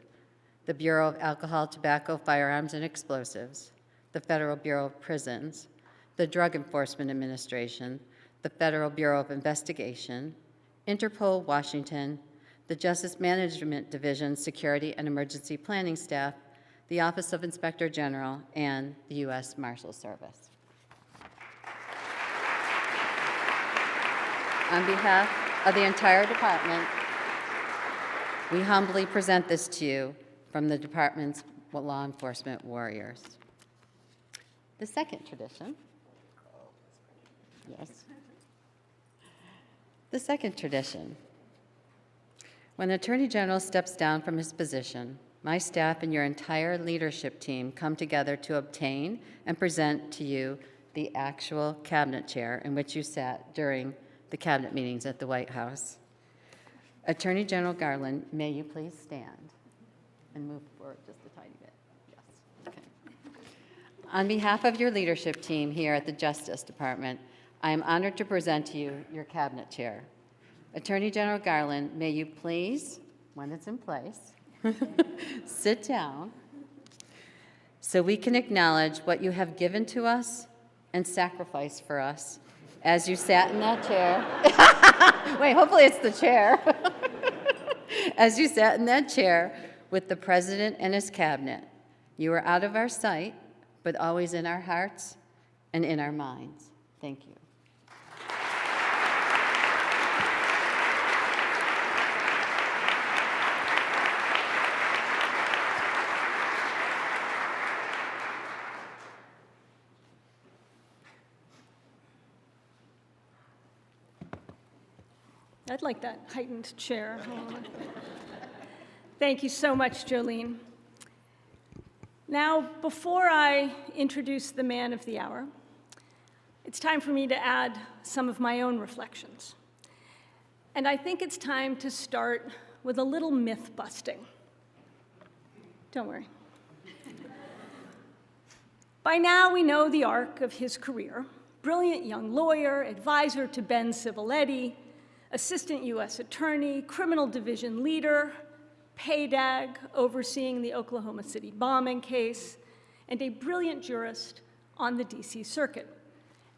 the Bureau of Alcohol, Tobacco, Firearms, and Explosives, the Federal Bureau of Prisons, the Drug Enforcement Administration, the Federal Bureau of Investigation, Interpol Washington, the Justice Management Division Security and Emergency Planning Staff, the Office of Inspector General, and the U.S. Marshals Service. On behalf of the entire department, we humbly present this to you from the department's law enforcement warriors. The second tradition, yes. The second tradition. When the Attorney General steps down from his position, my staff and your entire leadership team come together to obtain and present to you the actual cabinet chair in which you sat during the cabinet meetings at the White House. Attorney General Garland, may you please stand and move forward just a tiny bit. Yes, okay. On behalf of your leadership team here at the Justice Department, I am honored to present to you your cabinet chair. Attorney General Garland, may you please, when it's in place, sit down so we can acknowledge what you have given to us and sacrificed for us as you sat in that chair. Wait, hopefully it's the chair. As you sat in that chair with the President and his cabinet. You are out of our sight, but always in our hearts and in our minds. Thank you. I'd like that heightened chair. Thank you so much, Jolene. Now, before I introduce the man of the hour, it's time for me to add some of my own reflections. And I think it's time to start with a little myth busting. Don't worry. By now, we know the arc of his career. Brilliant young lawyer, advisor to Ben Civiletti, assistant U.S. attorney, criminal division leader, PAYDAG, overseeing the Oklahoma City bombing case, and a brilliant jurist on the D.C. Circuit,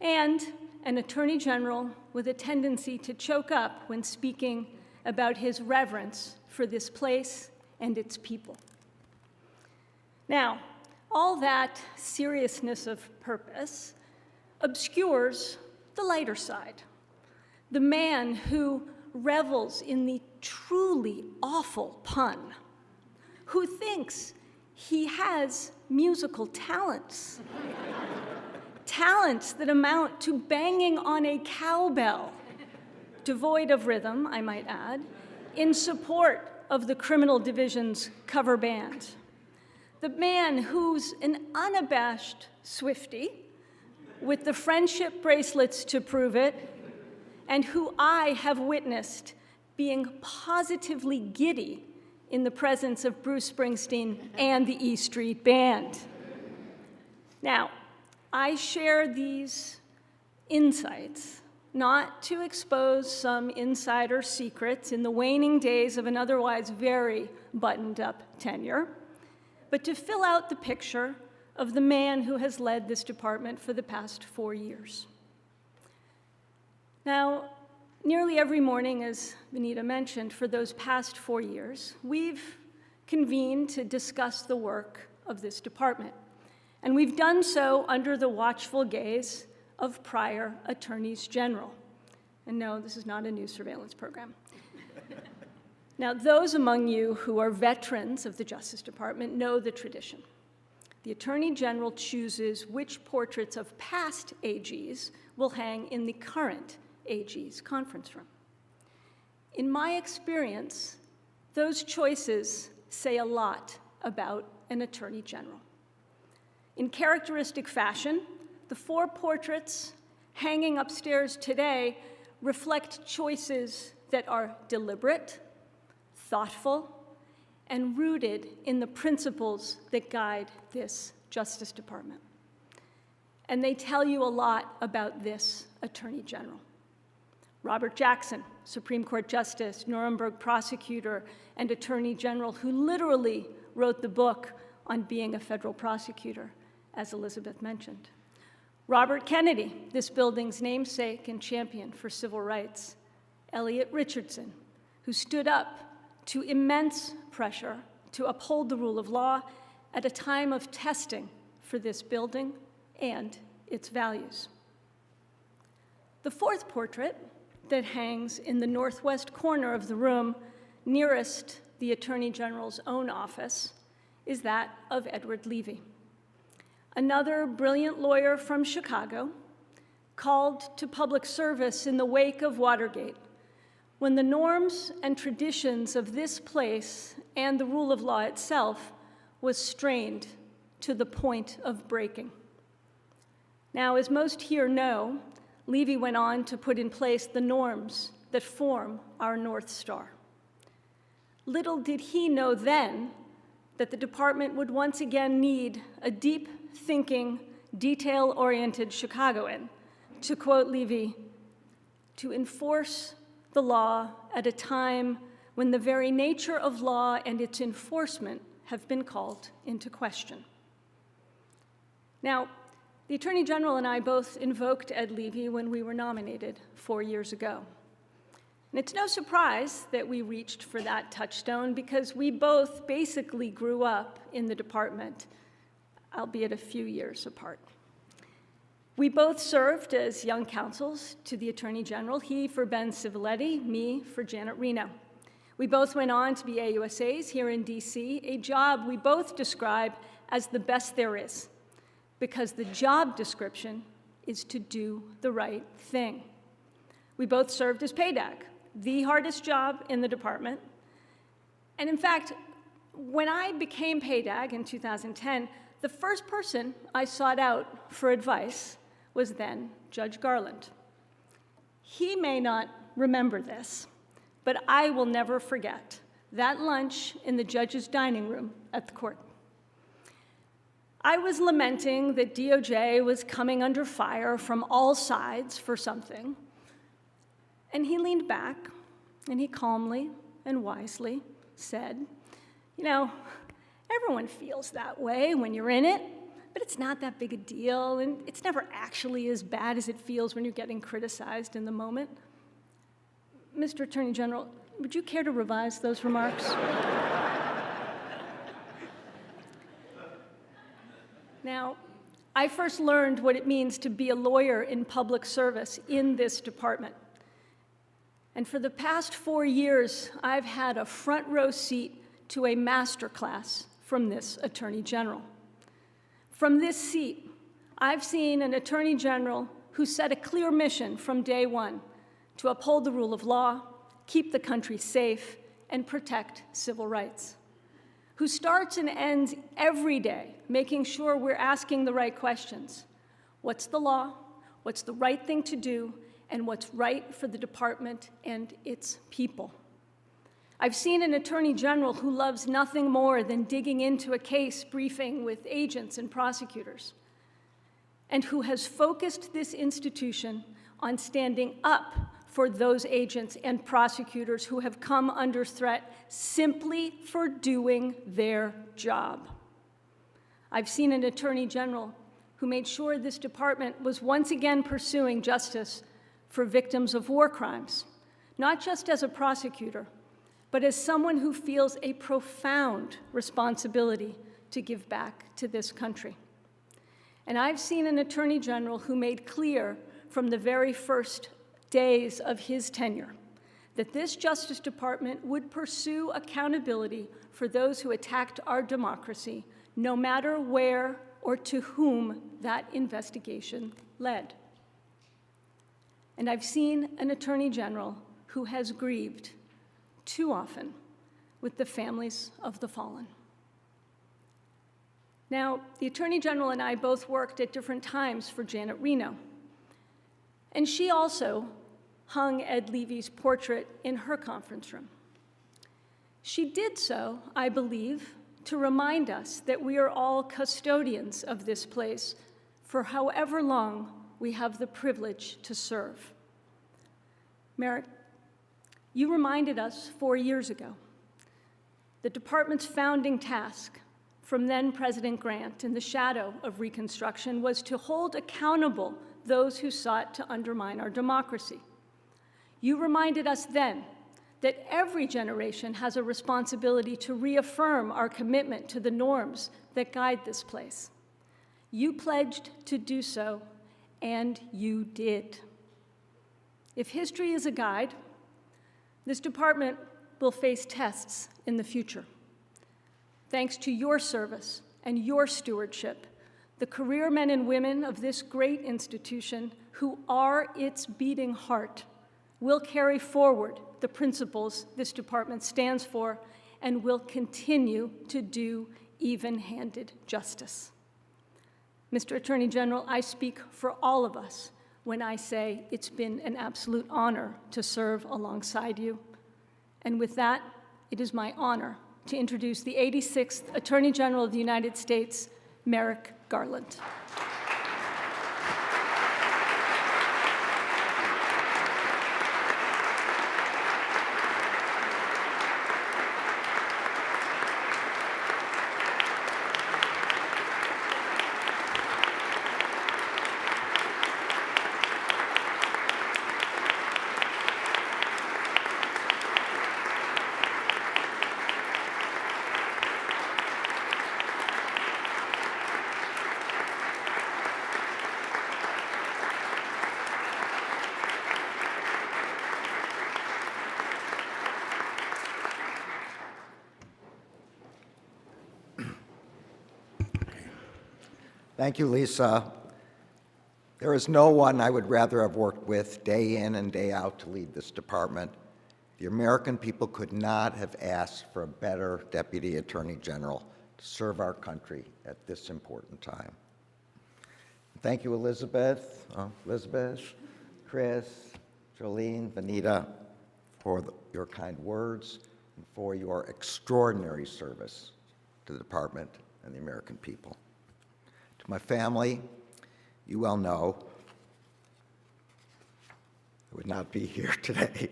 and an attorney general with a tendency to choke up when speaking about his reverence for this place and its people. Now, all that seriousness of purpose obscures the lighter side. The man who revels in the truly awful pun, who thinks he has musical talents, talents that amount to banging on a cowbell, devoid of rhythm, I might add, in support of the criminal division's cover band. The man who's an unabashed Swiftie, with the friendship bracelets to prove it, and who I have witnessed being positively giddy in the presence of Bruce Springsteen and the E Street Band. Now, I share these insights not to expose some insider secrets in the waning days of an otherwise very buttoned-up tenure, but to fill out the picture of the man who has led this department for the past 4 years. Now, nearly every morning, as Vanita mentioned, for those past 4 years, we've convened to discuss the work of this department. And we've done so under the watchful gaze of prior attorneys general. And no, this is not a new surveillance program. Now, those among you who are veterans of the Justice Department know the tradition. The Attorney General chooses which portraits of past AGs will hang in the current AG's conference room. In my experience, those choices say a lot about an Attorney General. In characteristic fashion, the 4 portraits hanging upstairs today reflect choices that are deliberate, thoughtful, and rooted in the principles that guide this Justice Department. And they tell you a lot about this Attorney General. Robert Jackson, Supreme Court Justice, Nuremberg prosecutor, and Attorney General who literally wrote the book on being a federal prosecutor, as Elizabeth mentioned. Robert Kennedy, this building's namesake and champion for civil rights. Elliot Richardson, who stood up to immense pressure to uphold the rule of law at a time of testing for this building and its values. The 4th portrait that hangs in the northwest corner of the room nearest the Attorney General's own office is that of Edward Levy, another brilliant lawyer from Chicago, called to public service in the wake of Watergate, when the norms and traditions of this place and the rule of law itself was strained to the point of breaking. Now, as most here know, Levy went on to put in place the norms that form our North Star. Little did he know then that the department would once again need a deep-thinking, detail-oriented Chicagoan, to quote Levy, to enforce the law at a time when the very nature of law and its enforcement have been called into question. Now, the Attorney General and I both invoked Ed Levy when we were nominated 4 years ago. And it's no surprise that we reached for that touchstone because we both basically grew up in the department, albeit a few years apart. We both served as young counsels to the Attorney General, he for Ben Civiletti, me for Janet Reno. We both went on to be AUSAs here in DC, a job we both describe as the best there is, because the job description is to do the right thing. We both served as PAYDAG, the hardest job in the department. And in fact, when I became PAYDAG in 2010, the first person I sought out for advice was then Judge Garland. He may not remember this, but I will never forget that lunch in the judge's dining room at the court. I was lamenting that DOJ was coming under fire from all sides for something, and he leaned back and he calmly and wisely said, you know, everyone feels that way when you're in it, but it's not that big a deal, and it's never actually as bad as it feels when you're getting criticized in the moment. Mr. Attorney General, would you care to revise those remarks? Now, I first learned what it means to be a lawyer in public service in this department. And for the past 4 years, I've had a front row seat to a masterclass from this Attorney General. From this seat, I've seen an Attorney General who set a clear mission from day one to uphold the rule of law, keep the country safe, and protect civil rights, who starts and ends every day making sure we're asking the right questions. What's the law? What's the right thing to do? And what's right for the department and its people? I've seen an attorney general who loves nothing more than digging into a case briefing with agents and prosecutors, and who has focused this institution on standing up for those agents and prosecutors who have come under threat simply for doing their job. I've seen an attorney general who made sure this department was once again pursuing justice for victims of war crimes, not just as a prosecutor, but as someone who feels a profound responsibility to give back to this country. And I've seen an attorney general who made clear from the very first days of his tenure that this Justice Department would pursue accountability for those who attacked our democracy, no matter where or to whom that investigation led. And I've seen an attorney general who has grieved too often with the families of the fallen. Now, the Attorney General and I both worked at different times for Janet Reno, and she also hung Ed Levy's portrait in her conference room. She did so, I believe, to remind us that we are all custodians of this place for however long we have the privilege to serve. Merrick, you reminded us 4 years ago. The department's founding task from then President Grant in the shadow of Reconstruction was to hold accountable those who sought to undermine our democracy. You reminded us then that every generation has a responsibility to reaffirm our commitment to the norms that guide this place. You pledged to do so, and you did. If history is a guide, this department will face tests in the future. Thanks to your service and your stewardship, the career men and women of this great institution, who are its beating heart, will carry forward the principles this department stands for and will continue to do even-handed justice. Mr. Attorney General, I speak for all of us when I say it's been an absolute honor to serve alongside you. And with that, it is my honor to introduce the 86th Attorney General of the United States, Merrick Garland. Thank you, Lisa. There is no one I would rather have worked with day in and day out to lead this department. The American people could not have asked for a better Deputy Attorney General to serve our country at this important time. Thank you, Elizabeth, Chris, Jolene, Vanita, for your kind words and for your extraordinary service to the department and the American people. To my family, you well know I would not be here today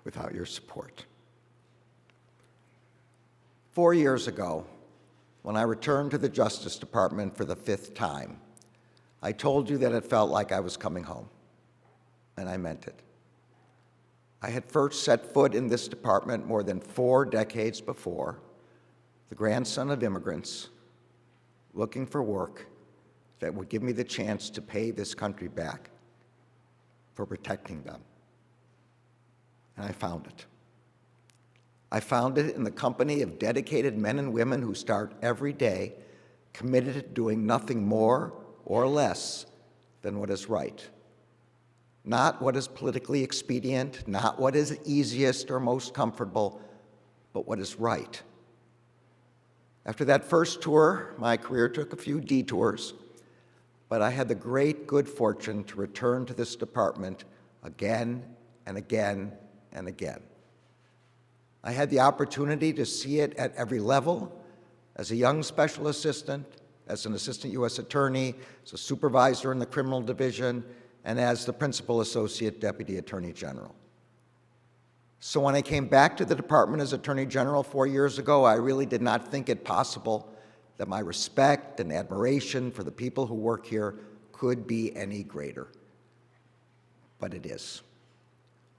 without your support. 4 years ago, when I returned to the Justice Department for the 5th time, I told you that it felt like I was coming home, and I meant it. I had first set foot in this department more than 4 decades before, the grandson of immigrants, looking for work that would give me the chance to pay this country back for protecting them. And I found it. I found it in the company of dedicated men and women who start every day committed to doing nothing more or less than what is right. Not what is politically expedient, not what is easiest or most comfortable, but what is right. After that first tour, my career took a few detours, but I had the great good fortune to return to this department again and again and again. I had the opportunity to see it at every level, as a young special assistant, as an assistant U.S. attorney, as a supervisor in the criminal division, and as the principal associate deputy attorney general. So when I came back to the department as attorney general 4 years ago, I really did not think it possible that my respect and admiration for the people who work here could be any greater. But it is.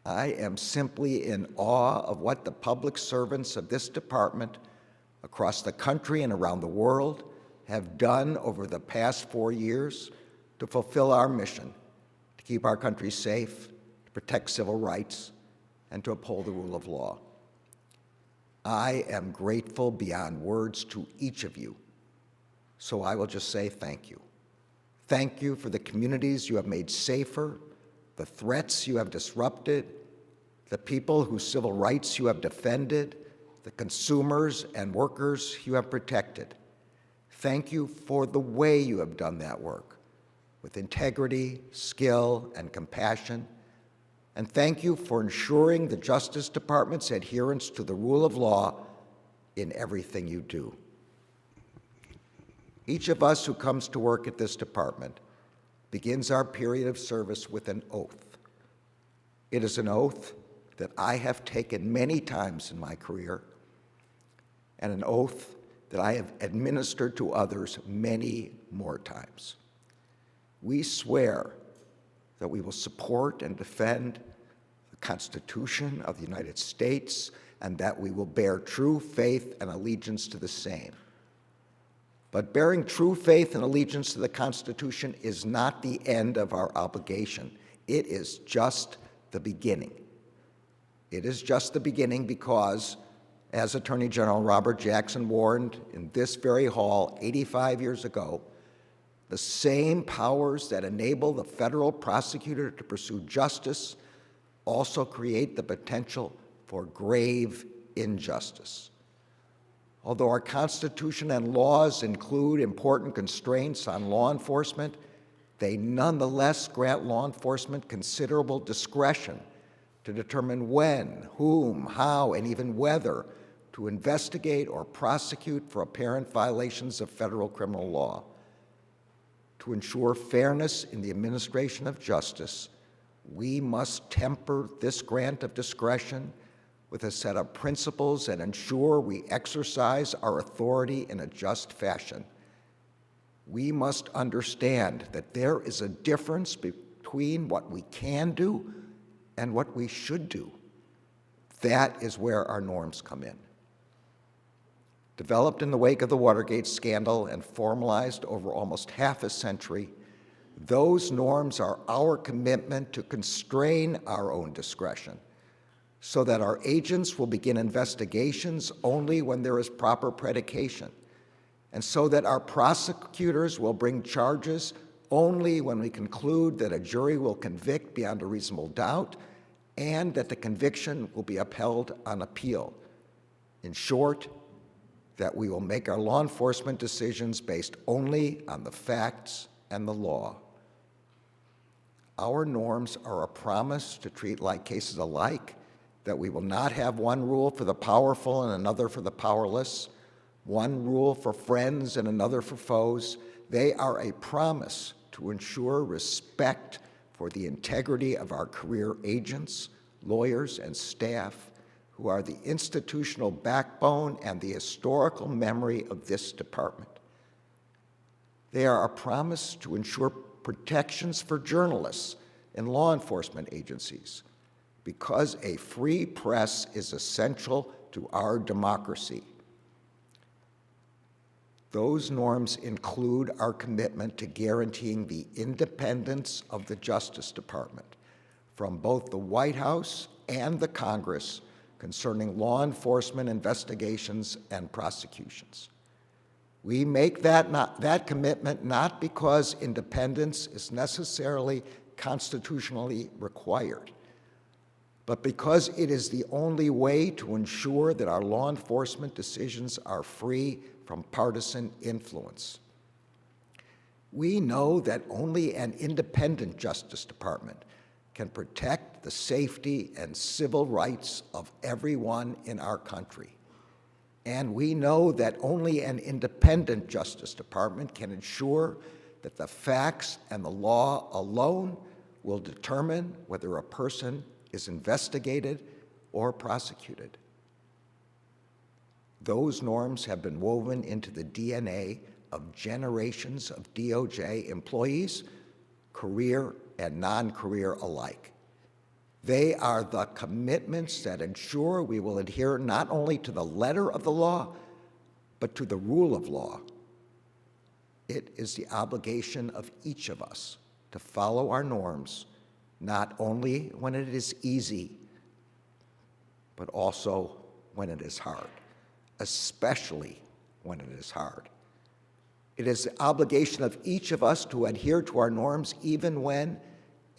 I am simply in awe of what the public servants of this department across the country and around the world have done over the past 4 years to fulfill our mission, to keep our country safe, to protect civil rights, and to uphold the rule of law. I am grateful beyond words to each of you, so I will just say thank you. Thank you for the communities you have made safer, the threats you have disrupted, the people whose civil rights you have defended, the consumers and workers you have protected. Thank you for the way you have done that work, with integrity, skill, and compassion. And thank you for ensuring the Justice Department's adherence to the rule of law in everything you do. Each of us who comes to work at this department begins our period of service with an oath. It is an oath that I have taken many times in my career, and an oath that I have administered to others many more times. We swear that we will support and defend the Constitution of the United States, and that we will bear true faith and allegiance to the same. But bearing true faith and allegiance to the Constitution is not the end of our obligation. It is just the beginning. It is just the beginning because, as Attorney General Robert Jackson warned in this very hall 85 years ago, the same powers that enable the federal prosecutor to pursue justice also create the potential for grave injustice. Although our Constitution and laws include important constraints on law enforcement, they nonetheless grant law enforcement considerable discretion to determine when, whom, how, and even whether to investigate or prosecute for apparent violations of federal criminal law. To ensure fairness in the administration of justice, we must temper this grant of discretion with a set of principles and ensure we exercise our authority in a just fashion. We must understand that there is a difference between what we can do and what we should do. That is where our norms come in. Developed in the wake of the Watergate scandal and formalized over almost half a century, those norms are our commitment to constrain our own discretion so that our agents will begin investigations only when there is proper predication, and so that our prosecutors will bring charges only when we conclude that a jury will convict beyond a reasonable doubt and that the conviction will be upheld on appeal. In short, that we will make our law enforcement decisions based only on the facts and the law. Our norms are a promise to treat like cases alike, that we will not have one rule for the powerful and another for the powerless, one rule for friends and another for foes. They are a promise to ensure respect for the integrity of our career agents, lawyers, and staff, who are the institutional backbone and the historical memory of this department. They are a promise to ensure protections for journalists and law enforcement agencies, because a free press is essential to our democracy. Those norms include our commitment to guaranteeing the independence of the Justice Department from both the White House and the Congress concerning law enforcement investigations and prosecutions. We make that commitment not because independence is necessarily constitutionally required, but because it is the only way to ensure that our law enforcement decisions are free from partisan influence. We know that only an independent Justice Department can protect the safety and civil rights of everyone in our country. And we know that only an independent Justice Department can ensure that the facts and the law alone will determine whether a person is investigated or prosecuted. Those norms have been woven into the DNA of generations of DOJ employees, career and non-career alike. They are the commitments that ensure we will adhere not only to the letter of the law, but to the rule of law. It is the obligation of each of us to follow our norms, not only when it is easy, but also when it is hard, especially when it is hard. It is the obligation of each of us to adhere to our norms even when,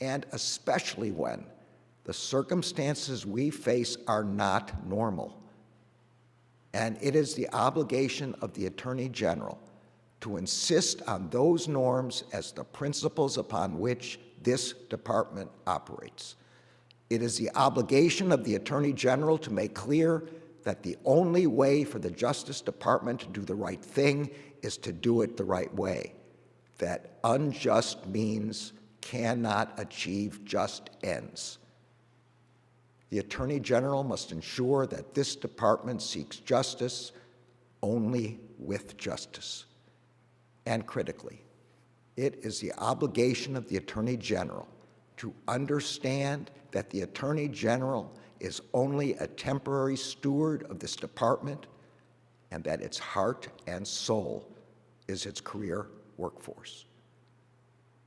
and especially when, the circumstances we face are not normal. And it is the obligation of the Attorney General to insist on those norms as the principles upon which this department operates. It is the obligation of the Attorney General to make clear that the only way for the Justice Department to do the right thing is to do it the right way, that unjust means cannot achieve just ends. The Attorney General must ensure that this department seeks justice only with justice. And critically, it is the obligation of the Attorney General to understand that the Attorney General is only a temporary steward of this department and that its heart and soul is its career workforce.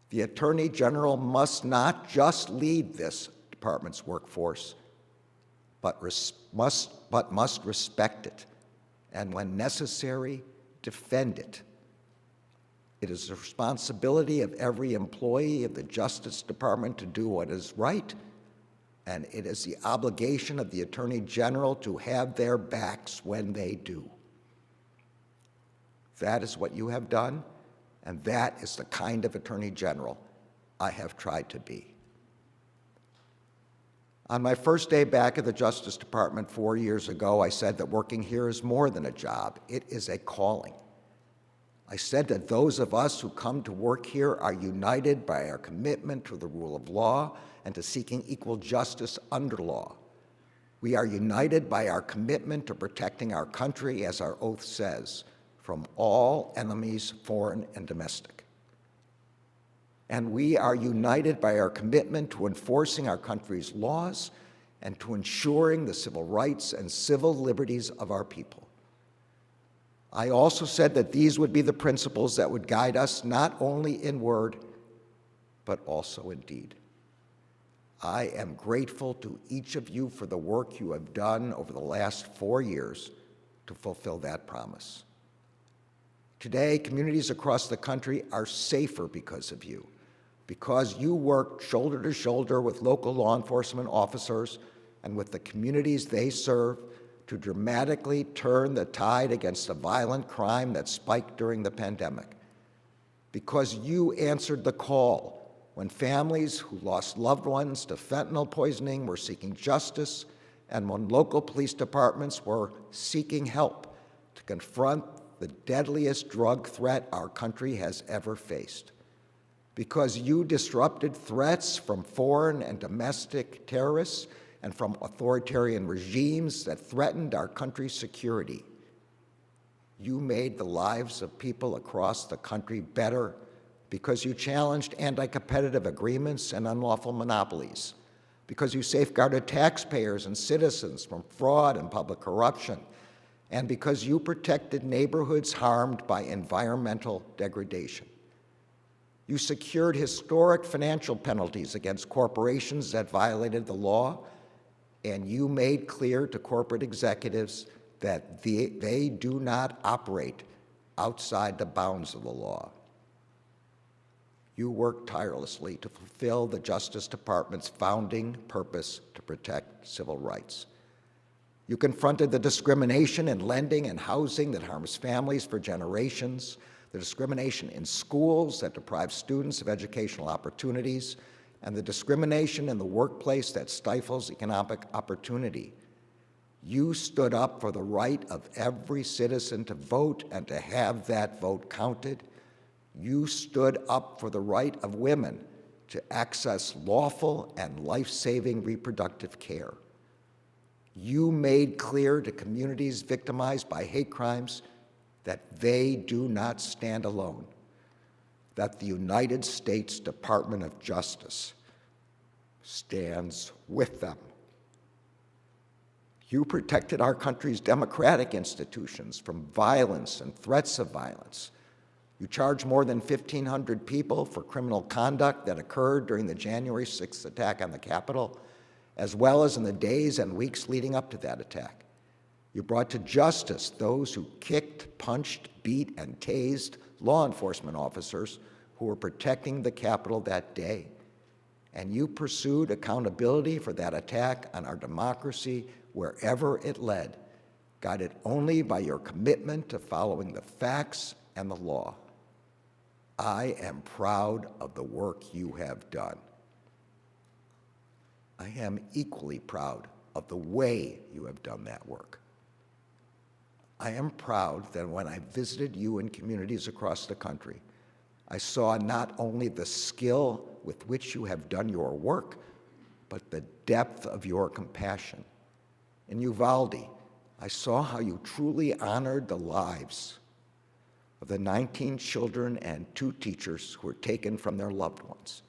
The Attorney General must not just lead this department's workforce, but must respect it, and when necessary, defend it. It is the responsibility of every employee of the Justice Department to do what is right, and it is the obligation of the Attorney General to have their backs when they do. That is what you have done, and that is the kind of Attorney General I have tried to be. On my first day back at the Justice Department 4 years ago, I said that working here is more than a job. It is a calling. I said that those of us who come to work here are united by our commitment to the rule of law and to seeking equal justice under law. We are united by our commitment to protecting our country, as our oath says, from all enemies, foreign and domestic. And we are united by our commitment to enforcing our country's laws and to ensuring the civil rights and civil liberties of our people. I also said that these would be the principles that would guide us not only in word, but also in deed. I am grateful to each of you for the work you have done over the last 4 years to fulfill that promise. Today, communities across the country are safer because of you, because you work shoulder to shoulder with local law enforcement officers and with the communities they serve to dramatically turn the tide against the violent crime that spiked during the pandemic. Because you answered the call when families who lost loved ones to fentanyl poisoning were seeking justice, and when local police departments were seeking help to confront the deadliest drug threat our country has ever faced. Because you disrupted threats from foreign and domestic terrorists and from authoritarian regimes that threatened our country's security. You made the lives of people across the country better because you challenged anti-competitive agreements and unlawful monopolies, because you safeguarded taxpayers and citizens from fraud and public corruption, and because you protected neighborhoods harmed by environmental degradation. You secured historic financial penalties against corporations that violated the law, and you made clear to corporate executives that they do not operate outside the bounds of the law. You worked tirelessly to fulfill the Justice Department's founding purpose to protect civil rights. You confronted the discrimination in lending and housing that harms families for generations, the discrimination in schools that deprive students of educational opportunities, and the discrimination in the workplace that stifles economic opportunity. You stood up for the right of every citizen to vote and to have that vote counted. You stood up for the right of women to access lawful and life-saving reproductive care. You made clear to communities victimized by hate crimes that they do not stand alone, that the United States Department of Justice stands with them. You protected our country's democratic institutions from violence and threats of violence. You charged more than 1,500 people for criminal conduct that occurred during the January 6th attack on the Capitol, as well as in the days and weeks leading up to that attack. You brought to justice those who kicked, punched, beat, and tased law enforcement officers who were protecting the Capitol that day. And you pursued accountability for that attack on our democracy wherever it led, guided only by your commitment to following the facts and the law. I am proud of the work you have done. I am equally proud of the way you have done that work. I am proud that when I visited you in communities across the country, I saw not only the skill with which you have done your work, but the depth of your compassion. In Uvalde, I saw how you truly honored the lives of the 19 children and 2 teachers who were taken from their loved ones.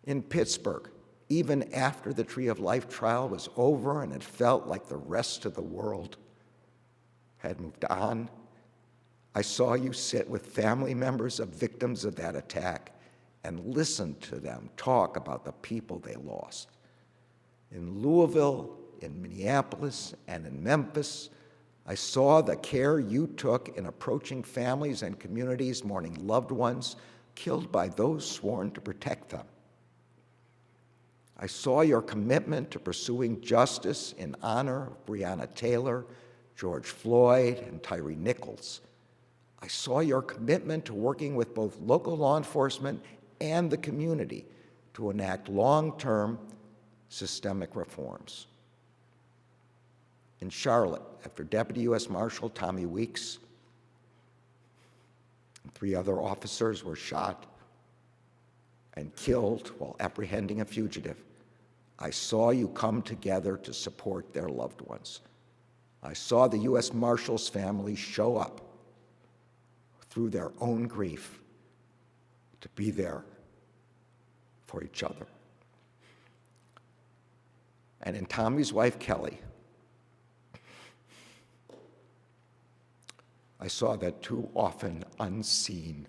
In Pittsburgh, even after the Tree of Life trial was over and it felt like the rest of the world had moved on, I saw you sit with family members of victims of that attack and listen to them talk about the people they lost. In Louisville, in Minneapolis, and in Memphis, I saw the care you took in approaching families and communities mourning loved ones killed by those sworn to protect them. I saw your commitment to pursuing justice in honor of Breonna Taylor, George Floyd, and Tyree Nichols. I saw your commitment to working with both local law enforcement and the community to enact long-term systemic reforms. In Charlotte, after Deputy U.S. Marshal Tommy Weeks and 3 other officers were shot and killed while apprehending a fugitive, I saw you come together to support their loved ones. I saw the U.S. Marshal's family show up through their own grief to be there for each other. And in Tommy's wife, Kelly, I saw that too often unseen,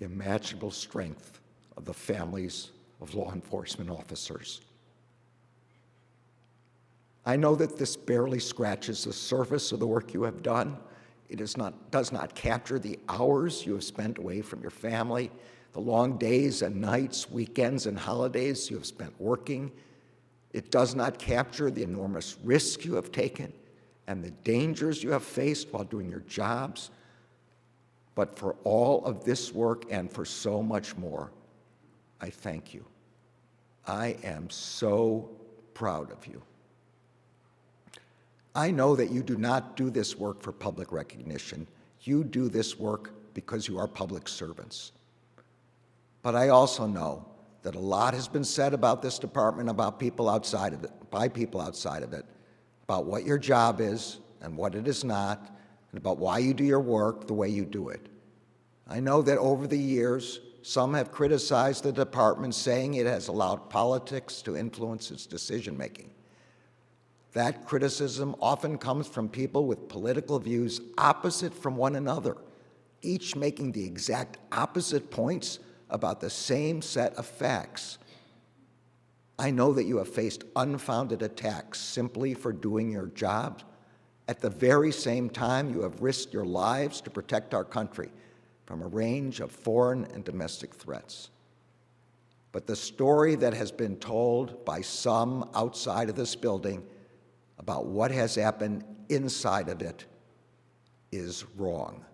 unimaginable strength of the families of law enforcement officers. I know that this barely scratches the surface of the work you have done. It does not capture the hours you have spent away from your family, the long days and nights, weekends and holidays you have spent working. It does not capture the enormous risks you have taken and the dangers you have faced while doing your jobs. But for all of this work and for so much more, I thank you. I am so proud of you. I know that you do not do this work for public recognition. You do this work because you are public servants. But I also know that a lot has been said about this department, about people outside of it, by people outside of it, about what your job is and what it is not, and about why you do your work the way you do it. I know that over the years, some have criticized the department, saying it has allowed politics to influence its decision-making. That criticism often comes from people with political views opposite from one another, each making the exact opposite points about the same set of facts. I know that you have faced unfounded attacks simply for doing your job. At the very same time, you have risked your lives to protect our country from a range of foreign and domestic threats. But the story that has been told by some outside of this building about what has happened inside of it is wrong.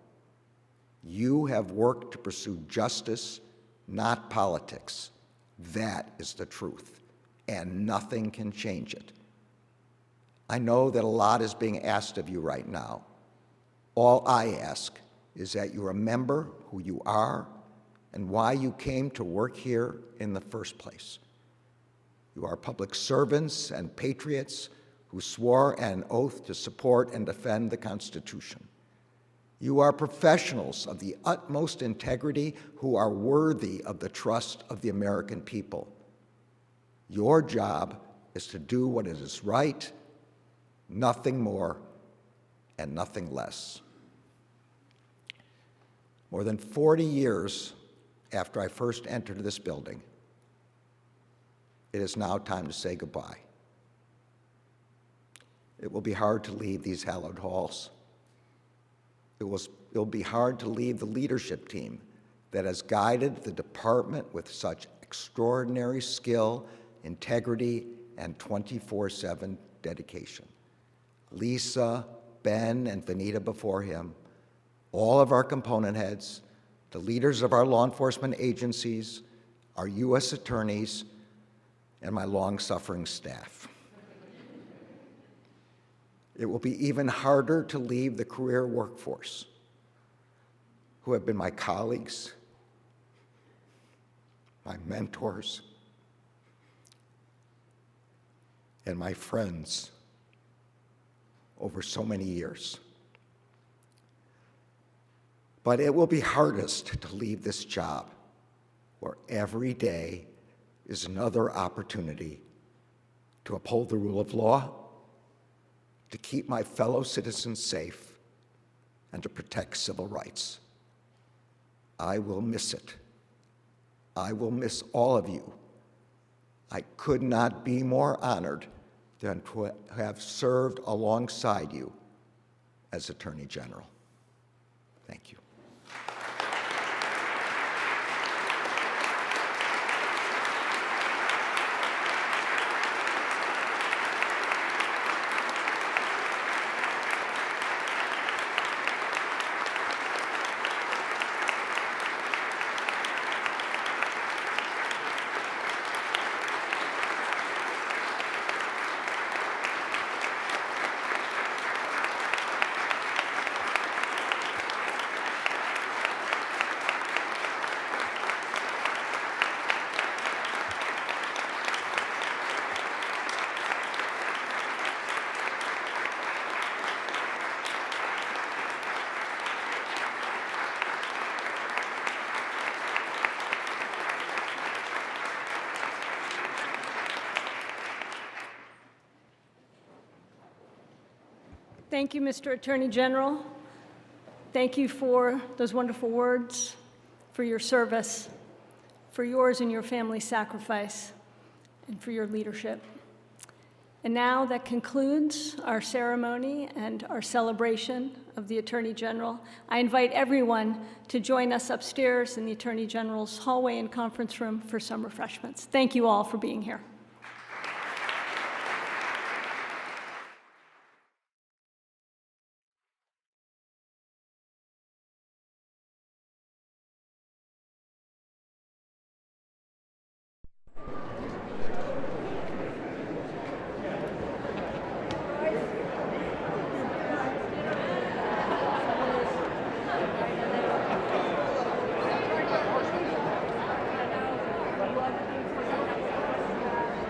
You have worked to pursue justice, not politics. That is the truth, and nothing can change it. I know that a lot is being asked of you right now. All I ask is that you remember who you are and why you came to work here in the first place. You are public servants and patriots who swore an oath to support and defend the Constitution. You are professionals of the utmost integrity who are worthy of the trust of the American people. Your job is to do what is right, nothing more and nothing less. More than 40 years after I first entered this building, it is now time to say goodbye. It will be hard to leave these hallowed halls. It will be hard to leave the leadership team that has guided the department with such extraordinary skill, integrity, and 24/7 dedication. Lisa, Ben, and Vanita before him, all of our component heads, the leaders of our law enforcement agencies, our U.S. attorneys, and my long-suffering staff. It will be even harder to leave the career workforce, who have been my colleagues, my mentors, and my friends over so many years. But it will be hardest to leave this job, where every day is another opportunity to uphold the rule of law, to keep my fellow citizens safe, and to protect civil rights. I will miss it. I will miss all of you. I could not be more honored than to have served alongside you as Attorney General. Thank you. Thank you, Mr. Attorney General. Thank you for those wonderful words, for your service, for yours and your family's sacrifice, and for your leadership. And now that concludes our ceremony and our celebration of the Attorney General. I invite everyone to join us upstairs in the Attorney General's hallway and conference room for some refreshments. Thank you all for being here.